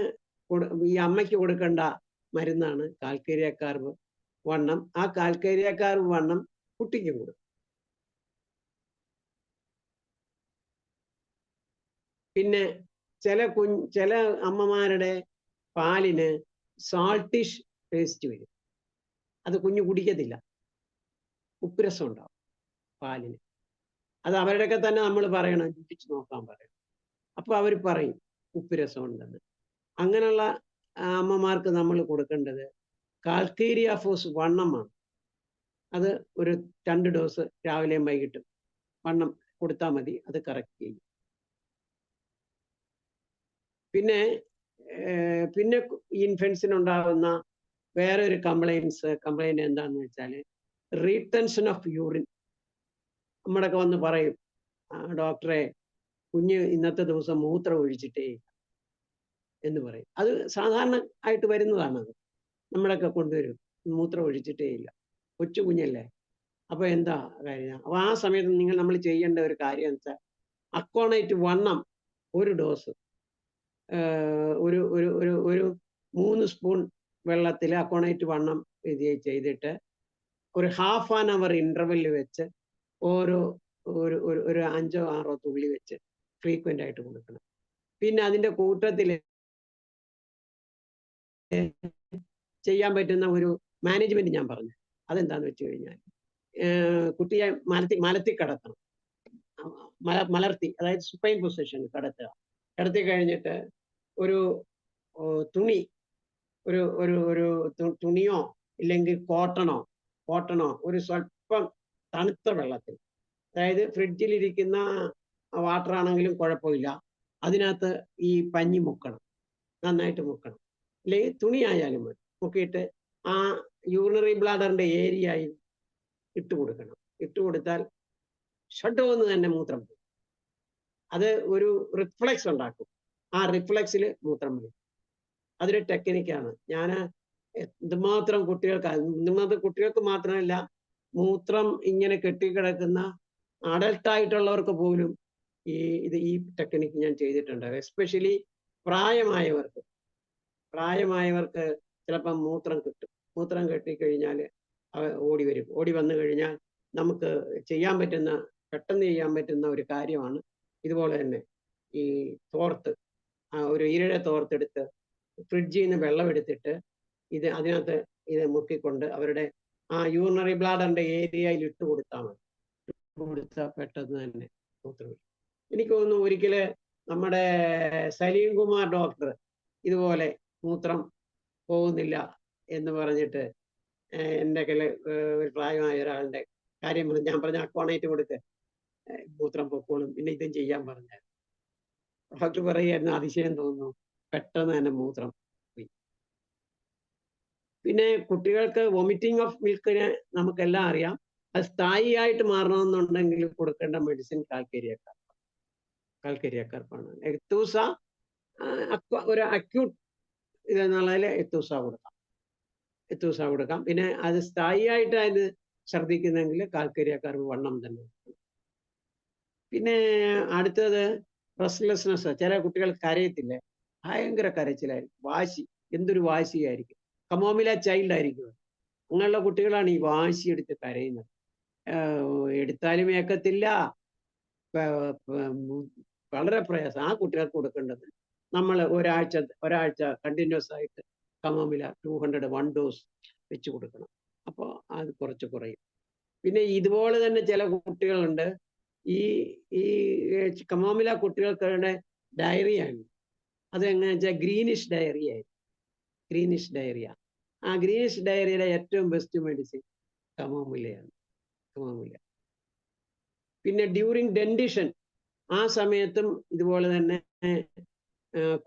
ഈ അമ്മയ്ക്ക് കൊടുക്കേണ്ട മരുന്നാണ് കാൽക്കേരിയ കാർബ് വണ്ണം. ആ കാൽക്കേരിയ കാർബ് വണ്ണം കുട്ടിക്ക് കൊടുക്കും. പിന്നെ ചില അമ്മമാരുടെ പാലിന് സാൾട്ടിഷ് ടേസ്റ്റ് വരും. അത് കുഞ്ഞു കുടിക്കത്തില്ല, ഉപ്പുരസം ഉണ്ടാവും പാലിന്. അത് അവരുടെയൊക്കെ തന്നെ നമ്മൾ പറയണം, രുചിച്ച് നോക്കാൻ പറയണം. അപ്പൊ അവർ പറയും ഉപ്പുരസം ഉണ്ടെന്ന്. അങ്ങനെയുള്ള അമ്മമാർക്ക് നമ്മൾ കൊടുക്കേണ്ടത് കാൽക്കേരിയ ഫോസ് വണ്ണമാണ്. അത് ഒരു 2 ഡോസ് രാവിലെയും വൈകിട്ടും വണ്ണം കൊടുത്താൽ മതി, അത് കറക്റ്റ് ചെയ്യും. പിന്നെ ഇൻഫൻസിനുണ്ടാകുന്ന വേറെ ഒരു കംപ്ലൈന്റ് എന്താണെന്ന് വെച്ചാൽ റീടെൻഷൻ ഓഫ് യൂറിൻ. നമ്മുടെയൊക്കെ വന്ന് പറയും, ഡോക്ടറെ കുഞ്ഞ് ഇന്നത്തെ ദിവസം മൂത്രം ഒഴിച്ചിട്ടേ എന്ന് പറയും. അത് സാധാരണ ആയിട്ട് വരുന്നതാണത്. നമ്മളൊക്കെ കൊണ്ടുവരും, മൂത്രം ഒഴിച്ചിട്ടേ ഇല്ല, കൊച്ചു കുഞ്ഞല്ലേ. അപ്പൊ എന്താ കാര്യം? അപ്പൊ ആ സമയത്ത് നമ്മൾ ചെയ്യേണ്ട ഒരു കാര്യം എന്ന് വെച്ചാൽ അക്കോണൈറ്റ് വണ്ണം 1 ഡോസ് ഒരു 3 സ്പൂൺ വെള്ളത്തിൽ അക്കോണൈറ്റ് വണ്ണം ഇത് ചെയ്തിട്ട് ഒരു ഹാഫ് ആൻ അവർ ഇന്റർവെല്ലിൽ വെച്ച് ഒരു 5 or 6 തുള്ളി വെച്ച് ഫ്രീക്വന്റ് ആയിട്ട് കൊടുക്കണം. പിന്നെ അതിന്റെ കൂട്ടത്തിൽ ചെയ്യാൻ പറ്റുന്ന ഒരു മാനേജ്മെന്റ് ഞാൻ പറഞ്ഞു. അതെന്താന്ന് വെച്ച് കഴിഞ്ഞാൽ കുട്ടിയെ മലത്തി കിടത്തണം. മലർത്തി, അതായത് സുപ്പൈൻ പൊസിഷൻ കിടത്തുക. കിടത്തി കഴിഞ്ഞിട്ട് ഒരു തുണി, ഒരു തുണിയോ ഇല്ലെങ്കിൽ കോട്ടണോ ഒരു സ്വല്പം തണുത്ത വെള്ളത്തിൽ, അതായത് ഫ്രിഡ്ജിലിരിക്കുന്ന വാട്ടർ ആണെങ്കിലും കുഴപ്പമില്ല, അതിനകത്ത് ഈ പഞ്ഞി മുക്കണം, നന്നായിട്ട് മുക്കണം. അല്ലെങ്കിൽ തുണി ആയാലും മതി. മുക്കിയിട്ട് ആ യൂറിനറി ബ്ലാഡറിന്റെ ഏരിയയിൽ ഇട്ട് കൊടുക്കണം. ഇട്ട് കൊടുത്താൽ ഷഡ്ഡോന്ന് തന്നെ മൂത്രം പോകും. അത് ഒരു റിഫ്ലെക്സ് ഉണ്ടാക്കും. ആ റിഫ്ലെക്സിൽ മൂത്രം വരും. അതൊരു ടെക്നിക്കാണ്. ഞാൻ എന്തുമാത്രം കുട്ടികൾക്ക് മാത്രമല്ല, മൂത്രം ഇങ്ങനെ കെട്ടിക്കിടക്കുന്ന അഡൽട്ടായിട്ടുള്ളവർക്ക് പോലും ഈ ടെക്നിക്ക് ഞാൻ ചെയ്തിട്ടുണ്ട്. എസ്പെഷ്യലി പ്രായമായവർക്ക് ചിലപ്പം മൂത്രം കെട്ടിക്കഴിഞ്ഞാൽ ഓടി വരും. ഓടി വന്നു കഴിഞ്ഞാൽ നമുക്ക് പെട്ടെന്ന് ചെയ്യാൻ പറ്റുന്ന ഒരു കാര്യമാണ് ഇതുപോലെ തന്നെ ഈ തോർത്ത്, ഒരു ഈരഴ തോർത്തെടുത്ത് ഫ്രിഡ്ജിൽ നിന്ന് വെള്ളം എടുത്തിട്ട് അതിനകത്ത് മുക്കിക്കൊണ്ട് അവരുടെ ആ യൂറിനറി ബ്ലാഡറിന്റെ ഏരിയയിൽ ഇട്ട് കൊടുത്താൽ മതി. കൊടുത്താൽ പെട്ടെന്ന് തന്നെ മൂത്രം വരും. എനിക്ക് തോന്നുന്നു ഒരിക്കല് നമ്മുടെ സലീം കുമാർ ഡോക്ടർ ഇതുപോലെ മൂത്രം പോകുന്നില്ല എന്ന് പറഞ്ഞിട്ട് എൻ്റെ ഒരു പ്രായമായ ഒരാളുടെ കാര്യം പറഞ്ഞു. ഞാൻ പറഞ്ഞ അക്കോണൈറ്റ് കൊടുത്ത് മൂത്രം പൊക്കോളും, പിന്നെ ഇതും ചെയ്യാൻ പറഞ്ഞ ഡോക്ടർ പറയുമായിരുന്നു, അതിശയം തോന്നുന്നു, പെട്ടെന്ന് തന്നെ മൂത്രം പോയി. പിന്നെ കുട്ടികൾക്ക് വൊമിറ്റിംഗ് ഓഫ് മിൽക്കിന് നമുക്കെല്ലാം അറിയാം. അത് സ്ഥായിയായിട്ട് മാറണമെന്നുണ്ടെങ്കിൽ കൊടുക്കേണ്ട മെഡിസിൻ കാൽക്കേരിയ കാർപ്പാണ്. എക്തൂസ ഒരു അക്യൂട്ട് ഇതെന്നുള്ളതിൽ എക്തൂസ കൊടുക്കാം. പിന്നെ അത് സ്ഥായിയായിട്ട് അതിന് ഛർദ്ദിക്കുന്നെങ്കിൽ കാൽക്കേരിയ കാർബ് വണ്ണം തന്നെ. പിന്നെ അടുത്തത് റെസ്റ്റ്ലെസ്നെസ്. ചില കുട്ടികൾ കരയത്തില്ലേ, ഭയങ്കര കരച്ചിലായിരിക്കും, എന്തൊരു വാശിയായിരിക്കും. കമോമില ചൈൽഡ് ആയിരിക്കും. അങ്ങനെയുള്ള കുട്ടികളാണ് ഈ വാശി എടുത്ത് കരയുന്നത്. എടുത്താലും ഏക്കത്തില്ല, വളരെ പ്രയാസം. ആ കുട്ടികൾക്ക് കൊടുക്കേണ്ടത് നമ്മൾ ഒരാഴ്ച കണ്ടിന്യൂസ് ആയിട്ട് കമോമില 200 1 ഡോസ് വെച്ച് കൊടുക്കണം. അപ്പോൾ അത് കുറച്ച് കുറയും. പിന്നെ ഇതുപോലെ തന്നെ ചില കുട്ടികളുണ്ട്, ഈ കമോമില കുട്ടികൾക്ക് ഡയറിയാണ്. അതെങ്ങനെയാ വെച്ചാൽ ഗ്രീനിഷ് ഡയറിയ. ആ ഗ്രീനിഷ് ഡയറിയയുടെ ഏറ്റവും ബെസ്റ്റ് മെഡിസിൻ കമോമിലയാണ്. പിന്നെ ഡ്യൂറിങ് ഡെന്റിഷൻ, ആ സമയത്തും ഇതുപോലെ തന്നെ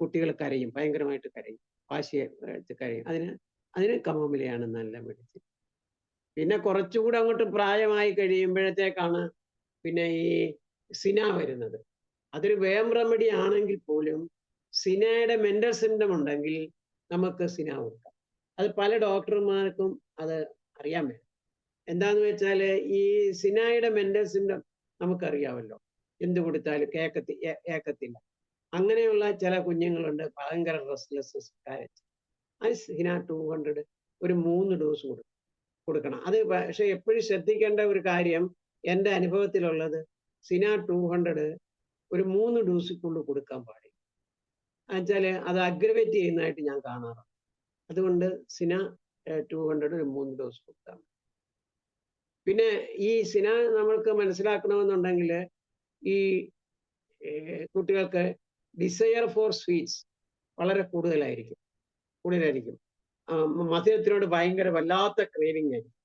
കുട്ടികൾ കരയും, ഭയങ്കരമായിട്ട് കരയും, വാശിയെ കരയും. അതിന് കമോമിലയാണ് നല്ല മെഡിസിൻ. പിന്നെ കുറച്ചുകൂടെ അങ്ങോട്ട് പ്രായമായി കഴിയുമ്പോഴത്തേക്കാണ് പിന്നെ ഈ സിന വരുന്നത്. അതൊരു വേം റെമഡി ആണെങ്കിൽ പോലും സിനയുടെ മെന്റൽ സിംറ്റം ഉണ്ടെങ്കിൽ നമുക്ക് സിന കൊടുക്കാം. അത് പല ഡോക്ടർമാർക്കും അത് അറിയാൻ വേണം. എന്താന്ന് വെച്ചാല് ഈ സിനായുടെ മെന്റൽ സിംറ്റം നമുക്കറിയാമല്ലോ, എന്ത് കൊടുത്താലും ഏക്കത്തില്ല. അങ്ങനെയുള്ള ചില കുഞ്ഞുങ്ങളുണ്ട്, ഭയങ്കര റെസ്റ്റ്ലെസ്നെസ് കരച്ചിൽ. അത് സിന 200 ഒരു 3 ഡോസ് കൊടുക്കണം. അത് പക്ഷെ എപ്പോഴും ശ്രദ്ധിക്കേണ്ട ഒരു കാര്യം, എൻ്റെ അനുഭവത്തിലുള്ളത് സിന 200 ഒരു 3 ഡോസിക്കുള്ളിൽ കൊടുക്കാൻ പാടില്ല. എന്നുവെച്ചാൽ അത് അഗ്രവേറ്റ് ചെയ്യുന്നതായിട്ട് ഞാൻ കാണാറുണ്ട്. അതുകൊണ്ട് സിന 200 ഒരു 3 ഡോസ് കൊടുക്കാം. പിന്നെ ഈ സിന നമ്മൾക്ക് മനസ്സിലാക്കണമെന്നുണ്ടെങ്കിൽ ഈ കുട്ടികൾക്ക് ഡിസയർ ഫോർ സ്വീറ്റ്സ് വളരെ കൂടുതലായിരിക്കും. മധുരത്തിനോട് ഭയങ്കര വല്ലാത്ത ക്രേവിങ് ആയിരിക്കും.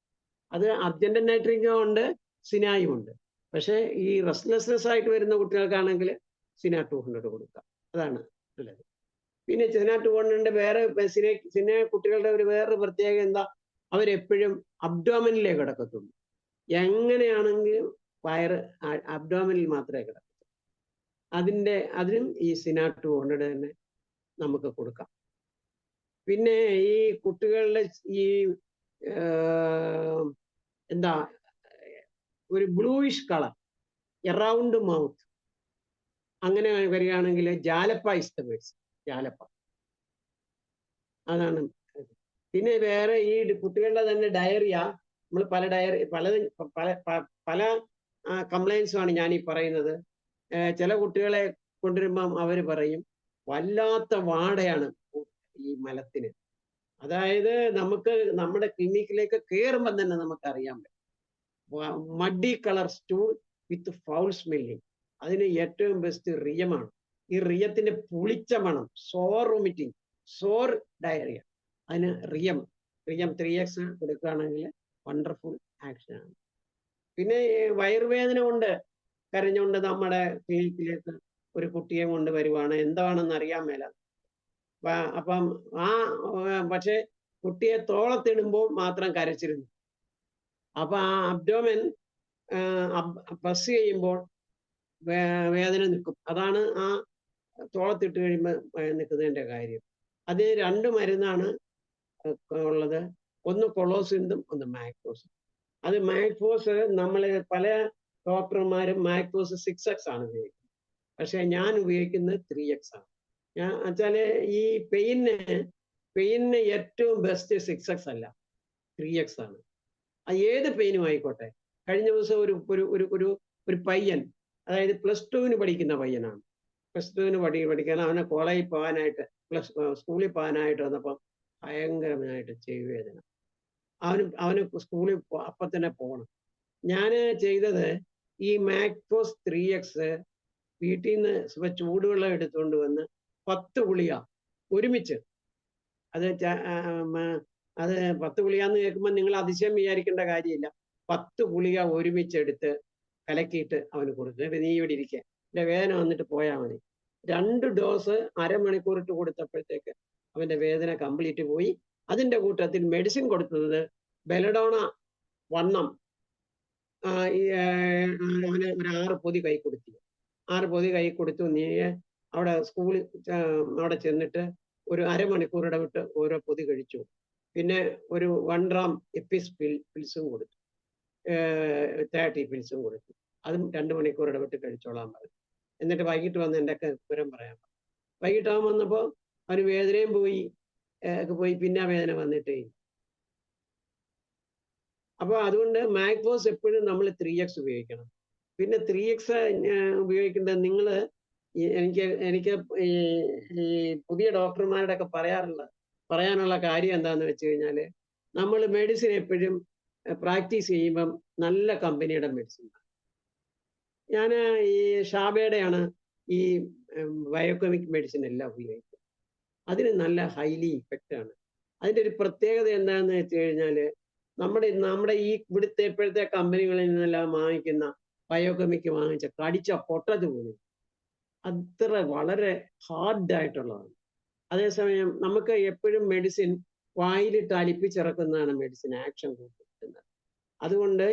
അത് അർജന്റൻ നൈട്രിക്കും ഉണ്ട്, സിനായും ഉണ്ട്. പക്ഷെ ഈ റെസ്റ്റ്ലെസ്നെസ് ആയിട്ട് വരുന്ന കുട്ടികൾക്കാണെങ്കിൽ സിന 200 കൊടുക്കാം. അതാണ് ഉള്ളത്. പിന്നെ സിന 200 വേറെ സിന കുട്ടികളുടെ ഒരു വേറൊരു പ്രത്യേകത എന്താ, അവരെപ്പോഴും അബ്ഡോമിനിലേ കിടക്കത്തുള്ളൂ. എങ്ങനെയാണെങ്കിലും വയറ് അബ്ഡോമിനിൽ മാത്രമേ കിടക്കത്തുള്ളൂ. അതിനും ഈ സിന 200 തന്നെ നമുക്ക് കൊടുക്കാം. പിന്നെ ഈ കുട്ടികളുടെ ഈ എന്താ ഒരു ബ്ലൂയിഷ് കളർ എറൗണ്ട് മൗത്ത് അങ്ങനെ വരികയാണെങ്കിൽ ജാലപ്പ ഇഷ്ടപ്പെടും. ജാലപ്പ അതാണ്. പിന്നെ വേറെ ഈ കുട്ടികളുടെ തന്നെ ഡയറിയ, നമ്മൾ പല കംപ്ലൈൻസുമാണ് ഞാൻ ഈ പറയുന്നത്. ചില കുട്ടികളെ കൊണ്ടുവരുമ്പം അവർ പറയും വല്ലാത്ത വാടയാണ് ഈ മലത്തിന്. അതായത് നമുക്ക് നമ്മുടെ ക്ലിനിക്കിലേക്ക് കയറുമ്പം തന്നെ നമുക്ക് അറിയാൻ പറ്റും. മഡി കളർ സ്റ്റൂൾ വിത്ത് ഫൗൾ സ്മെല്ലിങ്. അതിന് ഏറ്റവും ബെസ്റ്റ് റിയമാണ്. ഈ റിയത്തിന്റെ പുളിച്ച മണം, സോർ വോമിറ്റിംഗ്, സോർ ഡയറിയ, അതിന് റിയം 3x കൊടുക്കുകയാണെങ്കിൽ വണ്ടർഫുൾ ആക്ഷനാണ്. പിന്നെ വയറുവേദന കൊണ്ട് കരഞ്ഞുകൊണ്ട് നമ്മുടെ ക്ലിനിക്കിലേക്ക് ഒരു കുട്ടിയെ കൊണ്ട് വരുവാണ്, എന്താണെന്ന് അറിയാൻ മേല. അപ്പം പക്ഷെ കുട്ടിയെ തോളത്തിടുമ്പോൾ മാത്രം കരച്ചിരുന്നു. അപ്പൊ ആ അബ്ഡോമൻ പ്രസ് ചെയ്യുമ്പോൾ വേദന നിൽക്കും. അതാണ് ആ തോളത്തിട്ട് കഴിയുമ്പോൾ നിൽക്കുന്നതിന്റെ കാര്യം. അത് 2 മരുന്നാണ് ഉള്ളത്. ഒന്ന് കൊളോസിൻതും ഒന്ന് മാക്ഫോസും. അത് മാക്ഫോസ് നമ്മൾ പല ഡോക്ടർമാരും മാക്ഫോസ് 6x ആണ് ഉപയോഗിക്കുന്നത്. പക്ഷെ ഞാൻ ഉപയോഗിക്കുന്നത് 3x ആണ്. ഞാൻ വെച്ചാല് ഈ പെയിന് ഏറ്റവും ബെസ്റ്റ് 6x അല്ല, 3x ആണ്. ഏത് പെയിനും ആയിക്കോട്ടെ. കഴിഞ്ഞ ദിവസം ഒരു പയ്യൻ, അതായത് +2 പഠിക്കുന്ന പയ്യനാണ്. +2 പഠിക്കാൻ അവനെ കോളേജിൽ പോകാനായിട്ട് സ്കൂളിൽ പോകാനായിട്ട് വന്നപ്പം ഭയങ്കരമായിട്ട് ചെവിവേദന. അവന് സ്കൂളിൽ അപ്പം തന്നെ പോകണം. ഞാൻ ചെയ്തത് ഈ മാക്ഫോസ് 3x വീട്ടിൽ നിന്ന് ചൂടുവെള്ളം എടുത്തുകൊണ്ട് വന്ന് 10 ഗുളിക ഒരുമിച്ച്, അത് 10 ഗുളിക എന്ന് കേൾക്കുമ്പോൾ നിങ്ങൾ അതിശയം വിചാരിക്കേണ്ട കാര്യമില്ല. 10 ഗുളിക ഒരുമിച്ചെടുത്ത് കലക്കിയിട്ട് അവന് കൊടുത്തു. നീ ഇവിടെ ഇരിക്കുക, എൻ്റെ വേദന വന്നിട്ട് പോയാൽ മതി. 2 ഡോസ് അരമണിക്കൂറിട്ട് കൊടുത്തപ്പോഴത്തേക്ക് അവൻ്റെ വേദന കംപ്ലീറ്റ് പോയി. അതിൻ്റെ കൂട്ടത്തിൽ മെഡിസിൻ കൊടുത്തത് ബെലഡോണ 1 അവന് ഒരു 6 പൊതി കൈ കൊടുത്തു. 6 പൊതി കൈ കൊടുത്തു. നീ അവിടെ സ്കൂളിൽ അവിടെ ചെന്നിട്ട് ഒരു അരമണിക്കൂർ ഇടവിട്ട് ഓരോ പൊതി കഴിച്ചു. പിന്നെ ഒരു 1 gram എപ്പിസ് പിൽസും കൊടുത്തു, 30 പിൽസും കൊടുത്തു. അതും 2 മണിക്കൂർ ഇടവിട്ട് കഴിച്ചോളാൻ പറഞ്ഞു. എന്നിട്ട് വൈകിട്ട് വന്ന് എൻ്റെ ഒക്കെ വിവരം പറയാൻ പറഞ്ഞു. വൈകിട്ടാകും വന്നപ്പോൾ അവന് വേദനയും പോയി. പിന്നെ വേദന വന്നിട്ടേ. അപ്പോൾ അതുകൊണ്ട് മാക്ഫോസ് എപ്പോഴും നമ്മൾ 3x ഉപയോഗിക്കണം. പിന്നെ 3x ഉപയോഗിക്കേണ്ടത് നിങ്ങൾ എനിക്ക് ഈ പുതിയ ഡോക്ടർമാരുടെ ഒക്കെ പറയാനുള്ള കാര്യം എന്താണെന്ന് വെച്ച് കഴിഞ്ഞാൽ, നമ്മൾ മെഡിസിൻ എപ്പോഴും പ്രാക്ടീസ് ചെയ്യുമ്പം നല്ല കമ്പനിയുടെ മെഡിസിൻ. ഞാൻ ഈ ഷാബയുടെയാണ് ഈ ബയോകെമിക് മെഡിസിൻ എല്ലാം ഉപയോഗിക്കുന്നത്. അതിന് നല്ല ഹൈലി ഇഫക്റ്റ് ആണ്. അതിൻ്റെ ഒരു പ്രത്യേകത എന്താണെന്ന് വെച്ച് കഴിഞ്ഞാൽ, നമ്മുടെ ഈ ഇവിടുത്തെ ഇപ്പോഴത്തെ കമ്പനികളിൽ നിന്നെല്ലാം വാങ്ങിക്കുന്ന ബയോകെമിക്ക് വാങ്ങിച്ച കടിച്ച പൊട്ടത് പോലും അത്ര വളരെ ഹാർഡായിട്ടുള്ളതാണ്. അതേസമയം നമുക്ക് എപ്പോഴും മെഡിസിൻ വായിലിട്ട് അലിപ്പിച്ചിറക്കുന്നതാണ് മെഡിസിൻ ആക്ഷൻ കിട്ടുന്നത്. അതുകൊണ്ട്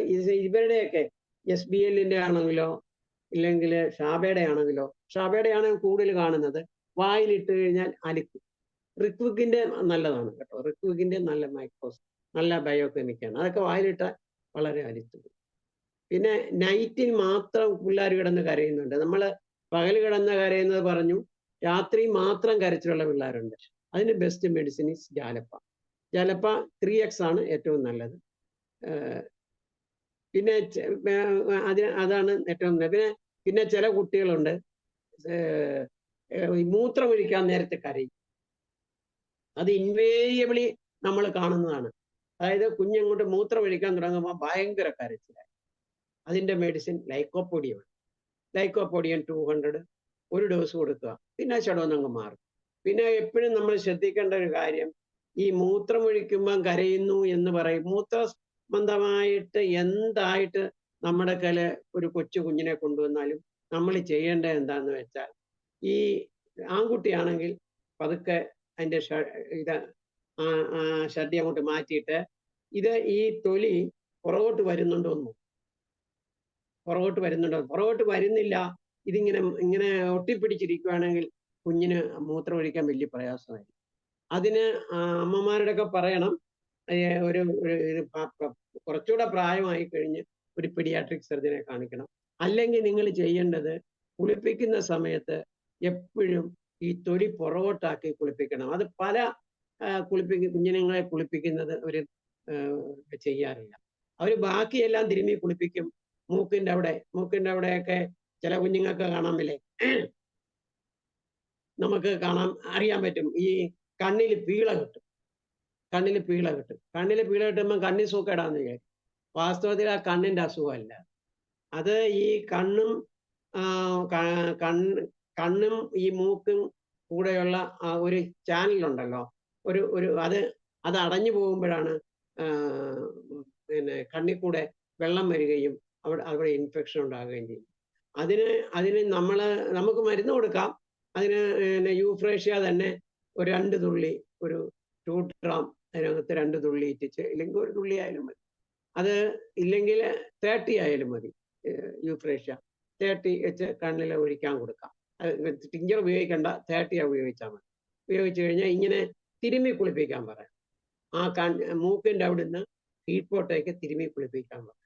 ഇവരുടെയൊക്കെ SBLന്റെ ആണെങ്കിലോ ഇല്ലെങ്കിൽ ഷാബയുടെ ആണെങ്കിലോ, ഷാബയുടെ ആണ് കൂടുതൽ കാണുന്നത്, വായിലിട്ട് കഴിഞ്ഞാൽ അലിക്കും. റിക്വിക്കിന്റെ നല്ലതാണ് കേട്ടോ, റിക്വിക്കിന്റെ നല്ല മൈക്രോസ്, നല്ല ബയോകെമിക്കാണ്, അതൊക്കെ വായിലിട്ടാൽ വളരെ അലിച്ചു. പിന്നെ നൈറ്റിൽ മാത്രം പിള്ളേർ കിടന്ന് കരയുന്നുണ്ട്. നമ്മൾ പകൽ കിടന്ന് കരയുന്നത് പറഞ്ഞു, രാത്രി മാത്രം കരച്ചിലുള്ള പിള്ളേരുണ്ട്. അതിന് ബെസ്റ്റ് മെഡിസിൻ ഈസ് ജാലപ്പ. ജാലപ്പ 3x ആണ് ഏറ്റവും നല്ലത്. പിന്നെ അതാണ് ഏറ്റവും നല്ലത്. പിന്നെ ചില കുട്ടികളുണ്ട് മൂത്രമൊഴിക്കാൻ നേരത്തെ കരയും. അത് ഇൻവേരിയബിളി നമ്മൾ കാണുന്നതാണ്. അതായത് കുഞ്ഞങ്ങോട്ട് മൂത്രമൊഴിക്കാൻ തുടങ്ങുമ്പോൾ ഭയങ്കര കരച്ചിലായി. അതിന്റെ മെഡിസിൻ ലൈക്കോപോഡിയം. ലൈക്കോപോഡിയം 200 ഒരു ഡോസ് കൊടുക്കുക, പിന്നെ ചടവന്നങ്ങ് മാറും. പിന്നെ എപ്പോഴും നമ്മൾ ശ്രദ്ധിക്കേണ്ട ഒരു കാര്യം, ഈ മൂത്രമൊഴിക്കുമ്പം കരയുന്നു എന്ന് പറയും. മൂത്രസംബന്ധമായിട്ട് എന്തായിട്ട് നമ്മുടെ കയ്യിൽ ഒരു കൊച്ചു കുഞ്ഞിനെ കൊണ്ടുവന്നാലും നമ്മൾ ചെയ്യേണ്ടത് എന്താന്ന് വെച്ചാൽ, ഈ ആൺകുട്ടിയാണെങ്കിൽ പതുക്കെ അതിന്റെ ഷഡ്ഡി അങ്ങോട്ട് മാറ്റിയിട്ട് ഇത് ഈ തൊലി പുറകോട്ട് വരുന്നുണ്ടോ എന്ന്, പുറകോട്ട് വരുന്നില്ല, ഇങ്ങനെ ഒട്ടിപ്പിടിച്ചിരിക്കുകയാണെങ്കിൽ കുഞ്ഞിന് മൂത്രം ഒഴിക്കാൻ വലിയ പ്രയാസമായിരിക്കും. അതിന് അമ്മമാരുടെ ഒക്കെ പറയണം, ഒരു കുറച്ചുകൂടെ പ്രായമായി കഴിഞ്ഞ് ഒരു പീഡിയാട്രിക് സർജനെ കാണിക്കണം. അല്ലെങ്കിൽ നിങ്ങൾ ചെയ്യേണ്ടത്, കുളിപ്പിക്കുന്ന സമയത്ത് എപ്പോഴും ഈ തൊലി പുറകോട്ടാക്കി കുളിപ്പിക്കണം. അത് പല കുഞ്ഞുങ്ങളെ കുളിപ്പിക്കുന്നത് അവർ ചെയ്യാറില്ല. അവർ ബാക്കിയെല്ലാം തിരുമ്മി കുളിപ്പിക്കും. മൂക്കിന്റെ അവിടെയൊക്കെ ചില കുഞ്ഞുങ്ങൾക്ക് കാണാമില്ലേ, നമുക്ക് അറിയാൻ പറ്റും, ഈ കണ്ണിൽ പീള കിട്ടും. കണ്ണിൽ പീള കിട്ടുമ്പോൾ കണ്ണിൽ സൂക്കേടാന്ന് വിചാരിക്കും. വാസ്തവത്തിൽ ആ കണ്ണിന്റെ അസുഖമല്ല, അത് ഈ കണ്ണും ഈ മൂക്കും കൂടെയുള്ള ഒരു ചാനലുണ്ടല്ലോ, അത് അടഞ്ഞു പോകുമ്പോഴാണ് കണ്ണിൽ കൂടെ വെള്ളം വരികയും അവിടെ ഇൻഫെക്ഷൻ ഉണ്ടാകുകയും ചെയ്യും. അതിന് നമുക്ക് മരുന്ന് കൊടുക്കാം. അതിന് യൂഫ്രേഷ്യ തന്നെ ഒരു 2 തുള്ളി, ഒരു 2 gram അതിനകത്ത് 2 തുള്ളി ഇറ്റിച്ച്, ഇല്ലെങ്കിൽ 1 തുള്ളി ആയാലും മതി. അത് ഇല്ലെങ്കിൽ 30 ആയാലും മതി. യൂഫ്രേഷ്യ 30 വെച്ച് കണ്ണിൽ ഒഴിക്കാൻ കൊടുക്കാം. ടിഞ്ചർ ഉപയോഗിക്കേണ്ട, 30 ഉപയോഗിച്ചാൽ മതി. ഉപയോഗിച്ച് കഴിഞ്ഞാൽ ഇങ്ങനെ തിരുമ്മി കുളിപ്പിക്കാൻ പറയാം. ആ മൂക്കിന്റെ അവിടുന്ന് കീഴ്പോട്ടേക്ക് തിരുമ്മി കുളിപ്പിക്കാൻ പറയാം.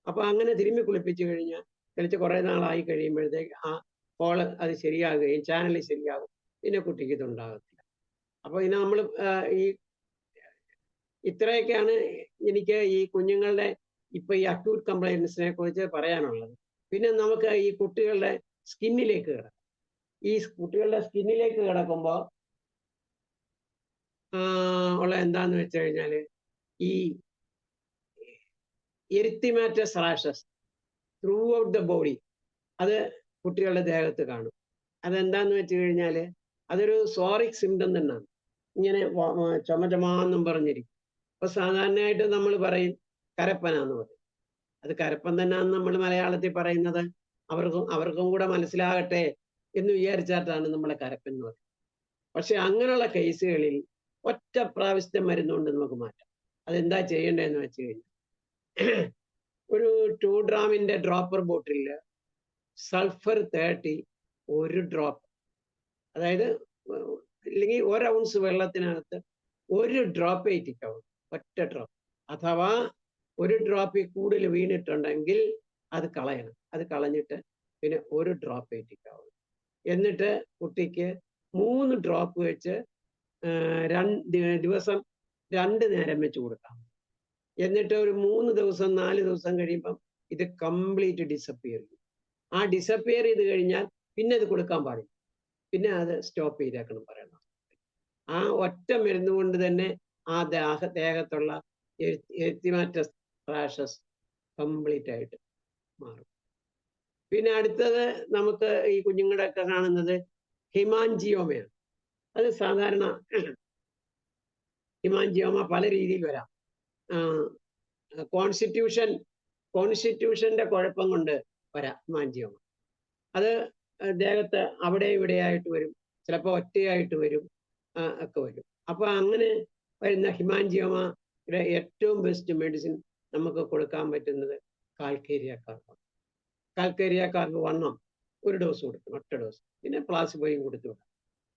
അപ്പൊ അങ്ങനെ തിരുമ്മി കുളിപ്പിച്ചു കഴിഞ്ഞാൽ തെളിച്ച് കുറെ നാളായി കഴിയുമ്പോഴത്തേക്ക് ആ ഹോള് അത് ശരിയാകുകയും ചാനൽ ശരിയാകും, പിന്നെ കുട്ടിക്ക് ഇതുണ്ടാകത്തില്ല. അപ്പൊ ഇതിനെ നമ്മൾ ഇത്രയൊക്കെയാണ് എനിക്ക് ഈ കുഞ്ഞുങ്ങളുടെ ഇപ്പൊ ഈ അക്യൂട്ട് കംപ്ലൈൻസിനെ കുറിച്ച് പറയാനുള്ളത്. പിന്നെ നമുക്ക് ഈ കുട്ടികളുടെ സ്കിന്നിലേക്ക് കിടക്കാം. ഈ കുട്ടികളുടെ സ്കിന്നിലേക്ക് കിടക്കുമ്പോൾ ഉള്ള എന്താന്ന് വെച്ച് കഴിഞ്ഞാല്, ഈ erythematous rashes throughout the body, അത് കുട്ടികളുടെ ദേഹത്ത് കാണും. അതെന്താന്ന് വെച്ച് കഴിഞ്ഞാല് അതൊരു സോറിക് സിംറ്റം തന്നെയാണ്. ഇങ്ങനെ ചുമചുമാന്നും പറഞ്ഞിരിക്കും. അപ്പൊ സാധാരണയായിട്ട് നമ്മൾ പറയും കരപ്പനാന്ന് പറയും. അത് കരപ്പൻ തന്നെയാന്ന് നമ്മൾ മലയാളത്തിൽ പറയുന്നത് അവർക്കും കൂടെ മനസ്സിലാകട്ടെ എന്ന് വിചാരിച്ചാട്ടാണ് നമ്മളെ കരപ്പൻ എന്ന് പറയുന്നത്. പക്ഷെ അങ്ങനെയുള്ള കേസുകളിൽ ഒറ്റ പ്രാവശ്യത്തെ മരുന്നുകൊണ്ട് നമുക്ക് മാറ്റാം. അതെന്താ ചെയ്യേണ്ടതെന്ന് വെച്ച് കഴിഞ്ഞാൽ, ഒരു 2 ഗ്രാമിന്റെ ഡ്രോപ്പർ ബോട്ടിലില് സൾഫർ 30 1 ഡ്രോപ്പ്, അതായത് ഇല്ലെങ്കിൽ 1 ounce വെള്ളത്തിനകത്ത് 1 ഡ്രോപ്പ് ഇറ്റിക്കാവും, ഒറ്റ ഡ്രോപ്പ്. അഥവാ 1 ഡ്രോപ്പിൽ കൂടുതൽ വീണിട്ടുണ്ടെങ്കിൽ അത് കളയണം. അത് കളഞ്ഞിട്ട് പിന്നെ 1 ഡ്രോപ്പ് ഇറ്റിക്കാവും. എന്നിട്ട് കുട്ടിക്ക് 3 ഡ്രോപ്പ് വെച്ച് ദിവസം 2 നേരം വെച്ച് കൊടുക്കാം. എന്നിട്ട് ഒരു 3 ദിവസം 4 ദിവസം കഴിയുമ്പം ഇത് കംപ്ലീറ്റ് ഡിസപ്പിയർ ചെയ്യും. ആ ഡിസപ്പിയർ ചെയ്ത് കഴിഞ്ഞാൽ പിന്നെ അത് കൊടുക്കാൻ പാടില്ല, പിന്നെ അത് സ്റ്റോപ്പ് ചെയ്തേക്കണം പറയണം. ആ ഒറ്റ മരുന്ന് കൊണ്ട് തന്നെ ആ ദേഹത്തുള്ള എരിത്തിമാറ്റസ് റാഷസ് കംപ്ലീറ്റ് ആയിട്ട് മാറും. പിന്നെ അടുത്തത് നമുക്ക് ഈ കുഞ്ഞുങ്ങളുടെ ഒക്കെ കാണുന്നത് ഹിമാൻജിയോമയാണ്. അത് സാധാരണ ഹിമാൻജിയോമ പല രീതിയിൽ വരാം. കോൺസ്റ്റിറ്റ്യൂഷന്റെ കുഴപ്പം കൊണ്ട് വരാം ഹിമാൻജിയോമ. അത് ദേഹത്ത് അവിടെ ഇവിടെയായിട്ട് വരും, ചിലപ്പോൾ ഒറ്റയായിട്ട് വരും, ഒക്കെ വരും. അപ്പൊ അങ്ങനെ വരുന്ന ഹിമാൻജിയോമയുടെ ഏറ്റവും ബെസ്റ്റ് മെഡിസിൻ നമുക്ക് കൊടുക്കാൻ പറ്റുന്നത് കാൽക്കേരിയ കാർബ്. കാൽക്കേരിയ കാർബ് വണ്ണം ഒരു ഡോസ് കൊടുക്കും, ഒറ്റ ഡോസ്. പിന്നെ പ്ലാസിബോയും കൊടുത്തു വിടാം.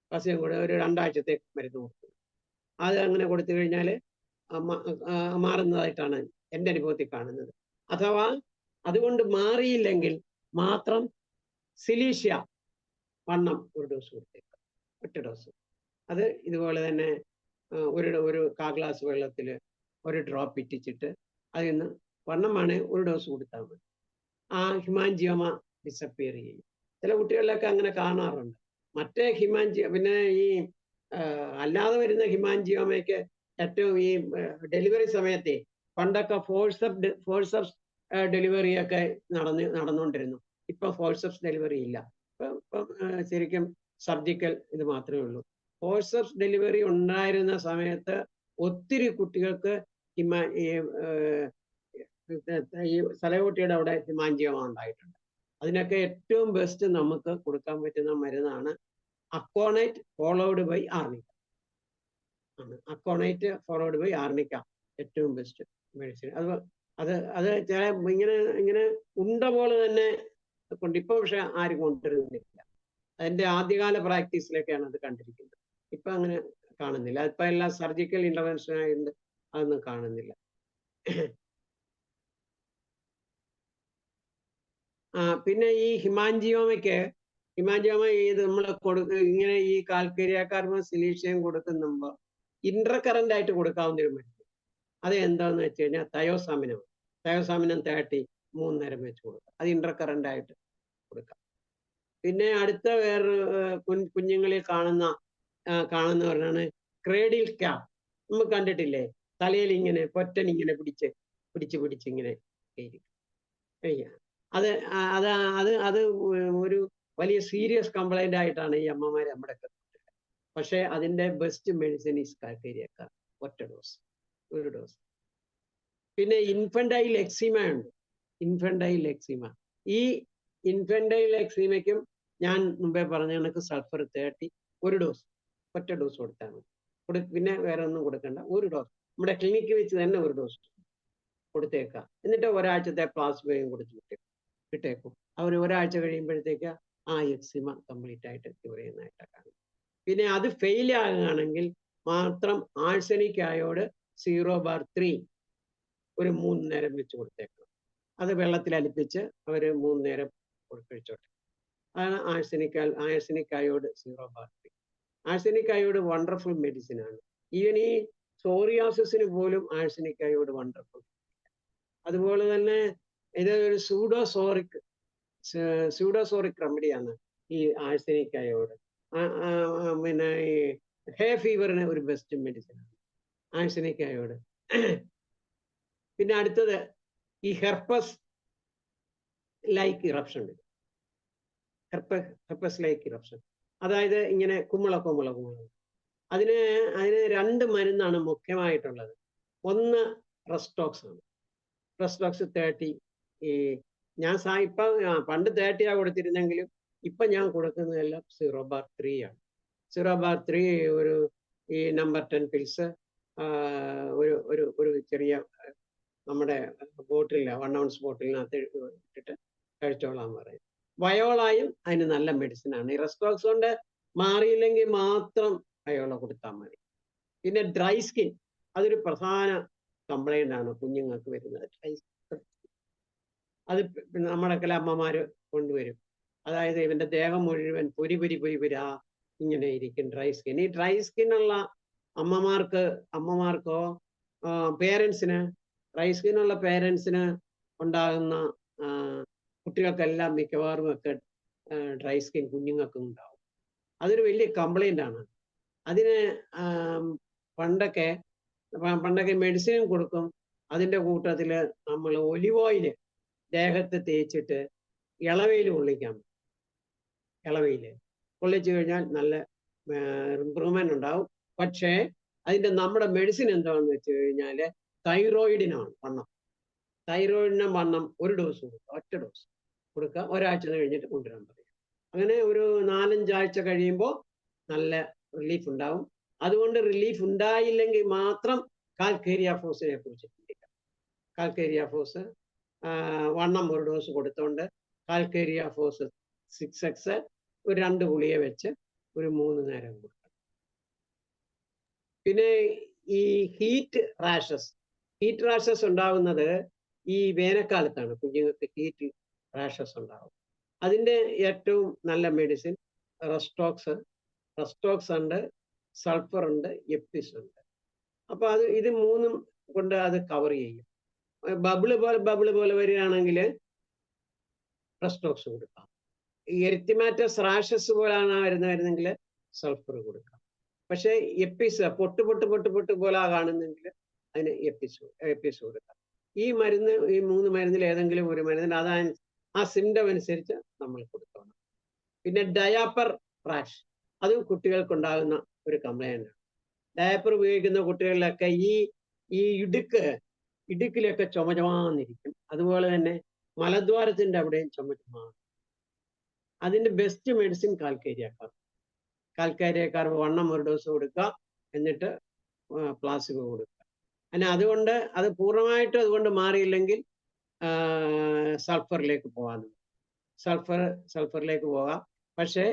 പ്ലാസിബോയും കൂടെ ഒരു 2 ആഴ്ചത്തേക്ക് മരുന്ന് കൊടുത്തു. അത് അങ്ങനെ കൊടുത്തു കഴിഞ്ഞാൽ മാറുന്നതായിട്ടാണ് എൻ്റെ അനുഭവത്തിൽ കാണുന്നത്. അഥവാ അതുകൊണ്ട് മാറിയില്ലെങ്കിൽ മാത്രം സിലീഷ്യ വണ്ണം ഒരു ഡോസ് കൊടുത്തേക്കാം, ഒറ്റ ഡോസ്. അത് ഇതുപോലെ തന്നെ ഒരു 1/4 ഗ്ലാസ് വെള്ളത്തിൽ ഒരു ഡ്രോപ്പ് ഇറ്റിച്ചിട്ട് അതിൽ നിന്ന് വണ്ണമാണ് ഒരു ഡോസ് കൊടുത്താൽ മതി. ആ ഹിമാൻജിയോമ ഡിസപ്പിയർ ചെയ്യും. ചില കുട്ടികളിലൊക്കെ അങ്ങനെ കാണാറുണ്ട്. മറ്റേ പിന്നെ ഈ അല്ലാതെ വരുന്ന ഹിമാൻജിയോമയ്ക്ക് ഏറ്റവും ഈ ഡെലിവറി സമയത്തെ പണ്ടൊക്കെ ഫോഴ്സപ്സ് ഡെലിവറി ഒക്കെ നടന്നുകൊണ്ടിരുന്നു. ഇപ്പൊ ഫോഴ്സപ്സ് ഡെലിവറി ഇല്ല. ഇപ്പം ശരിക്കും സർജിക്കൽ ഇത് മാത്രമേ ഉള്ളൂ. ഫോഴ്സപ്സ് ഡെലിവറി ഉണ്ടായിരുന്ന സമയത്ത് ഒത്തിരി കുട്ടികൾക്ക് ഈ തലയോട്ടിയുടെ അവിടെ ഹിമാൻജിയോമ ഉണ്ടായിട്ടുണ്ട്. അതിനൊക്കെ ഏറ്റവും ബെസ്റ്റ് നമുക്ക് കൊടുക്കാൻ പറ്റുന്ന മരുന്നാണ് aconite followed by arnica. Aconite followed by arnica ഏറ്റവും ബെസ്റ്റ് മെഡിസിൻ. അത് ചില ഇങ്ങനെ ഉണ്ട പോലെ തന്നെ ഇപ്പൊ പക്ഷെ ആരും കൊണ്ടുവരുന്നില്ല. അതിന്റെ ആദ്യകാല പ്രാക്ടീസിലൊക്കെയാണ് അത് കണ്ടിരിക്കുന്നത്. ഇപ്പൊ അങ്ങനെ കാണുന്നില്ല. ഇപ്പൊ എല്ലാം സർജിക്കൽ ഇന്റർവെൻഷൻ ആയതുകൊണ്ട് അതൊന്നും കാണുന്നില്ല. പിന്നെ ഈ ഹിമാൻജിയോമയ്ക്ക് ഇത് നമ്മൾ ഇങ്ങനെ ഈ കാൽക്കേരിയ കാർബും സിലീഷ്യയും കൊടുക്കുമ്പോൾ ഇന്റർകറന്റ് ആയിട്ട് കൊടുക്കാവുന്ന ഒരു മരുന്ന്. അത് എന്താന്ന് വെച്ച് കഴിഞ്ഞാൽ തയോസാമിനം 30 3 നേരം വെച്ച് കൊടുക്കാം. അത് ഇന്റർകറന്റ് ആയിട്ട് കൊടുക്കാം. പിന്നെ അടുത്ത വേറൊരു കുഞ്ഞുങ്ങളിൽ കാണുന്നവരാണ് ക്രേഡിൽ ക്യാപ്പ്. നമ്മൾ കണ്ടിട്ടില്ലേ? തലയിൽ ഇങ്ങനെ പൊറ്റൻ ഇങ്ങനെ പിടിച്ച് ഇങ്ങനെ അത് ഒരു വലിയ സീരിയസ് കംപ്ലൈന്റ് ആയിട്ടാണ് ഈ അമ്മമാരെ നമ്മുടെ പക്ഷെ അതിന്റെ best medicine is calcarea carb, ഒറ്റ ഡോസ്, ഒരു ഡോസ്. പിന്നെ ഇൻഫന്റൈൽ എക്സിമ ഉണ്ട്. ഇൻഫന്റൈൽ എക്സിമ, ഈ ഇൻഫന്റൈൽ എക്സിമയ്ക്കും ഞാൻ മുമ്പേ പറഞ്ഞ കണക്ക് സൾഫർ 30 ഒരു ഡോസ്, ഒറ്റ ഡോസ് കൊടുത്താൽ മതി. പിന്നെ വേറെ ഒന്നും കൊടുക്കണ്ട, ഒരു ഡോസ് നമ്മുടെ ക്ലിനിക്കിൽ വെച്ച് തന്നെ ഒരു ഡോസ് കൊടുത്തേക്കാം. എന്നിട്ട് ഒരാഴ്ചത്തെ പ്ലാസ്മയും കൊടുത്ത് വിട്ടേക്കും. അവർ ഒരാഴ്ച കഴിയുമ്പോഴത്തേക്ക് ആ എക്സിമ കംപ്ലീറ്റ് ആയിട്ട് ക്യൂർ ചെയ്യുന്നതായിട്ടാണ് കാണുന്നത്. പിന്നെ അത് ഫെയിൽ ആകുകയാണെങ്കിൽ മാത്രം ആഴ്സനിക് അയോഡ് 0/3 ഒരു 3 നേരം വെച്ച് കൊടുത്തേക്കണം. അത് വെള്ളത്തിൽ അലിപ്പിച്ച് അവർ 3 നേരം കഴിച്ചോട്ടെ. അതാണ് ആഴ്സനിക് അയോഡ് 0/3. ആഴ്സനിക് അയോഡ് വണ്ടർഫുൾ മെഡിസിൻ ആണ്. ഈവൻ ഈ സോറിയാസിന് പോലും ആഴ്സനിക് അയോഡ് വണ്ടർഫുൾ. അതുപോലെ തന്നെ ഇത് ഒരു സ്യൂഡോസോറിക് റെമഡിയാണ് ഈ ആഴ്സനിക് അയോഡ്. പിന്നെ ഈ ഹേ ഫീവറിന് ഒരു ബെസ്റ്റ് മെഡിസിൻ ആണ് ആഴ്സനിക് അയോഡ്. പിന്നെ അടുത്തത് ഈ herpes like eruption. Herpes like eruption, അതായത് ഇങ്ങനെ കുമ്മള. അതിന് 2 മരുന്നാണ് മുഖ്യമായിട്ടുള്ളത്. ഒന്ന് റെസ്റ്റോക്സ് ആണ്. റെസ്റ്റോക്സ് 30. ഈ ഞാൻ പണ്ട് 30 കൊടുത്തിരുന്നെങ്കിലും ഇപ്പൊ ഞാൻ കൊടുക്കുന്നതെല്ലാം 0/3 ആണ്. 0/3 ഒരു ഈ നമ്പർ 10 പിൽസ് ഒരു ചെറിയ നമ്മുടെ ബോട്ടിലില്ല, 1 ounce ബോട്ടിലിനകത്ത് ഇട്ടിട്ട് കഴിച്ചോളാൻ പറയും. വയോളായും അതിന് നല്ല മെഡിസിൻ ആണ്. ഈ റെസ്റ്റോക്സ് കൊണ്ട് മാറിയില്ലെങ്കിൽ മാത്രം വയോള കൊടുത്താൽ മതി. പിന്നെ ഡ്രൈ സ്കിൻ, അതൊരു പ്രധാന കംപ്ലൈന്റ് ആണ് കുഞ്ഞുങ്ങൾക്ക് വരുന്നത്. ഡ്രൈ സ്കിൻ അത് നമ്മുടെ ചില അമ്മമാര് കൊണ്ടുവരും. അതായത് ഇവന്റെ ദേഹം മുഴുവൻ പൊരി ഇങ്ങനെ ഇരിക്കും ഡ്രൈ സ്കിൻ. ഈ ഡ്രൈ സ്കിൻ ഉള്ള അമ്മമാർക്കോ പേരൻസിന്, ഡ്രൈ സ്കിൻ ഉള്ള പേരൻസിന് ഉണ്ടാകുന്ന കുട്ടികൾക്കെല്ലാം മിക്കവാറും ഒക്കെ ഡ്രൈ സ്കിൻ കുഞ്ഞുങ്ങൾക്കും ഉണ്ടാവും. അതൊരു വലിയ കംപ്ലൈന്റ് ആണ്. അതിന് പണ്ടൊക്കെ മെഡിസിൻ കൊടുക്കും. അതിൻ്റെ കൂട്ടത്തിൽ നമ്മൾ ഒലിവ് ഓയിൽ ദേഹത്ത് തേച്ചിട്ട് ഇളവയിൽ കൊള്ളിക്കാം. ഇളവയിൽ കൊള്ളിച്ചു കഴിഞ്ഞാൽ നല്ല ഇമ്പ്രൂവ്മെന്റ് ഉണ്ടാവും. പക്ഷേ നമ്മുടെ മെഡിസിൻ എന്താണെന്ന് വെച്ച് കഴിഞ്ഞാൽ തൈറോയിഡിനാണ് വണ്ണം. തൈറോയിഡിന് വണ്ണം ഒരു ഡോസ് കൊടുക്കുക, ഒറ്റ ഡോസ് കൊടുക്കുക, ഒരാഴ്ച കഴിഞ്ഞിട്ട് കൊണ്ടുവരാൻ പറയും. അങ്ങനെ ഒരു 4-5 ആഴ്ച കഴിയുമ്പോൾ നല്ല റിലീഫ് ഉണ്ടാവും. അതുകൊണ്ട് റിലീഫ് ഉണ്ടായില്ലെങ്കിൽ മാത്രം കാൽക്കേരിയ ഫോസിനെ കുറിച്ച് ചിന്തിക്കാം. കാൽക്കേരിയ ഫോസ് വണ്ണം ഒരു ഡോസ് കൊടുത്തുകൊണ്ട് കാൽക്കേരിയ ഫോസ് 6X ഒരു 2 ഗുളിക വെച്ച് ഒരു 3 നേരം കൊടുക്കണം. പിന്നെ ഈ ഹീറ്റ് റാഷസ് ഉണ്ടാവുന്നത് ഈ വേനൽക്കാലത്താണ്. കുഞ്ഞുങ്ങൾക്ക് ഹീറ്റ് റാഷസ് ഉണ്ടാവും. അതിൻ്റെ ഏറ്റവും നല്ല മെഡിസിൻ റെസ്റ്റോക്സ് ഉണ്ട്, സൾഫർ ഉണ്ട്, എപ്പിസ് ഉണ്ട്. അപ്പൊ ഇത് മൂന്നും കൊണ്ട് അത് കവർ ചെയ്യും. ബബിള് പോലെ വരികയാണെങ്കിൽ റെസ്റ്റോക്സ് കൊടുക്കാം. ഈ എരിത്തിമാറ്റസ് റാഷസ് പോലാണ് വരുന്നെങ്കിൽ സൾഫർ കൊടുക്കാം. പക്ഷെ എപ്പിസ് പൊട്ട് പോലെ കാണുന്നെങ്കിൽ അതിന് എപ്പിസ് കൊടുക്കാം. ഈ 3 മരുന്നിൽ ഏതെങ്കിലും ഒരു മരുന്നിന് ആ സിംറ്റം അനുസരിച്ച് നമ്മൾ കൊടുക്കണം. പിന്നെ ഡയാപ്പർ റാഷ്, അതും കുട്ടികൾക്കുണ്ടാകുന്ന ഒരു കംപ്ലൈൻ്റ് ആണ്. ഡയപ്പർ ഉപയോഗിക്കുന്ന കുട്ടികളിലൊക്കെ ഈ ഇടുക്കിലൊക്കെ ചുമചുമാന്നിരിക്കും. അതുപോലെ തന്നെ മലദ്വാരത്തിന്റെ അവിടെയും ചുമചുമാ. അതിന്റെ ബെസ്റ്റ് മെഡിസിൻ കാൽക്കേരിയ വണ്ണം ഒരു ഡോസ് കൊടുക്കുക, എന്നിട്ട് പ്ലാസിബോ കൊടുക്കുക. അങ്ങനെ അതുകൊണ്ട് അത് പൂർണ്ണമായിട്ടും അതുകൊണ്ട് മാറിയില്ലെങ്കിൽ സൾഫറിലേക്ക് പോകാം. പക്ഷേ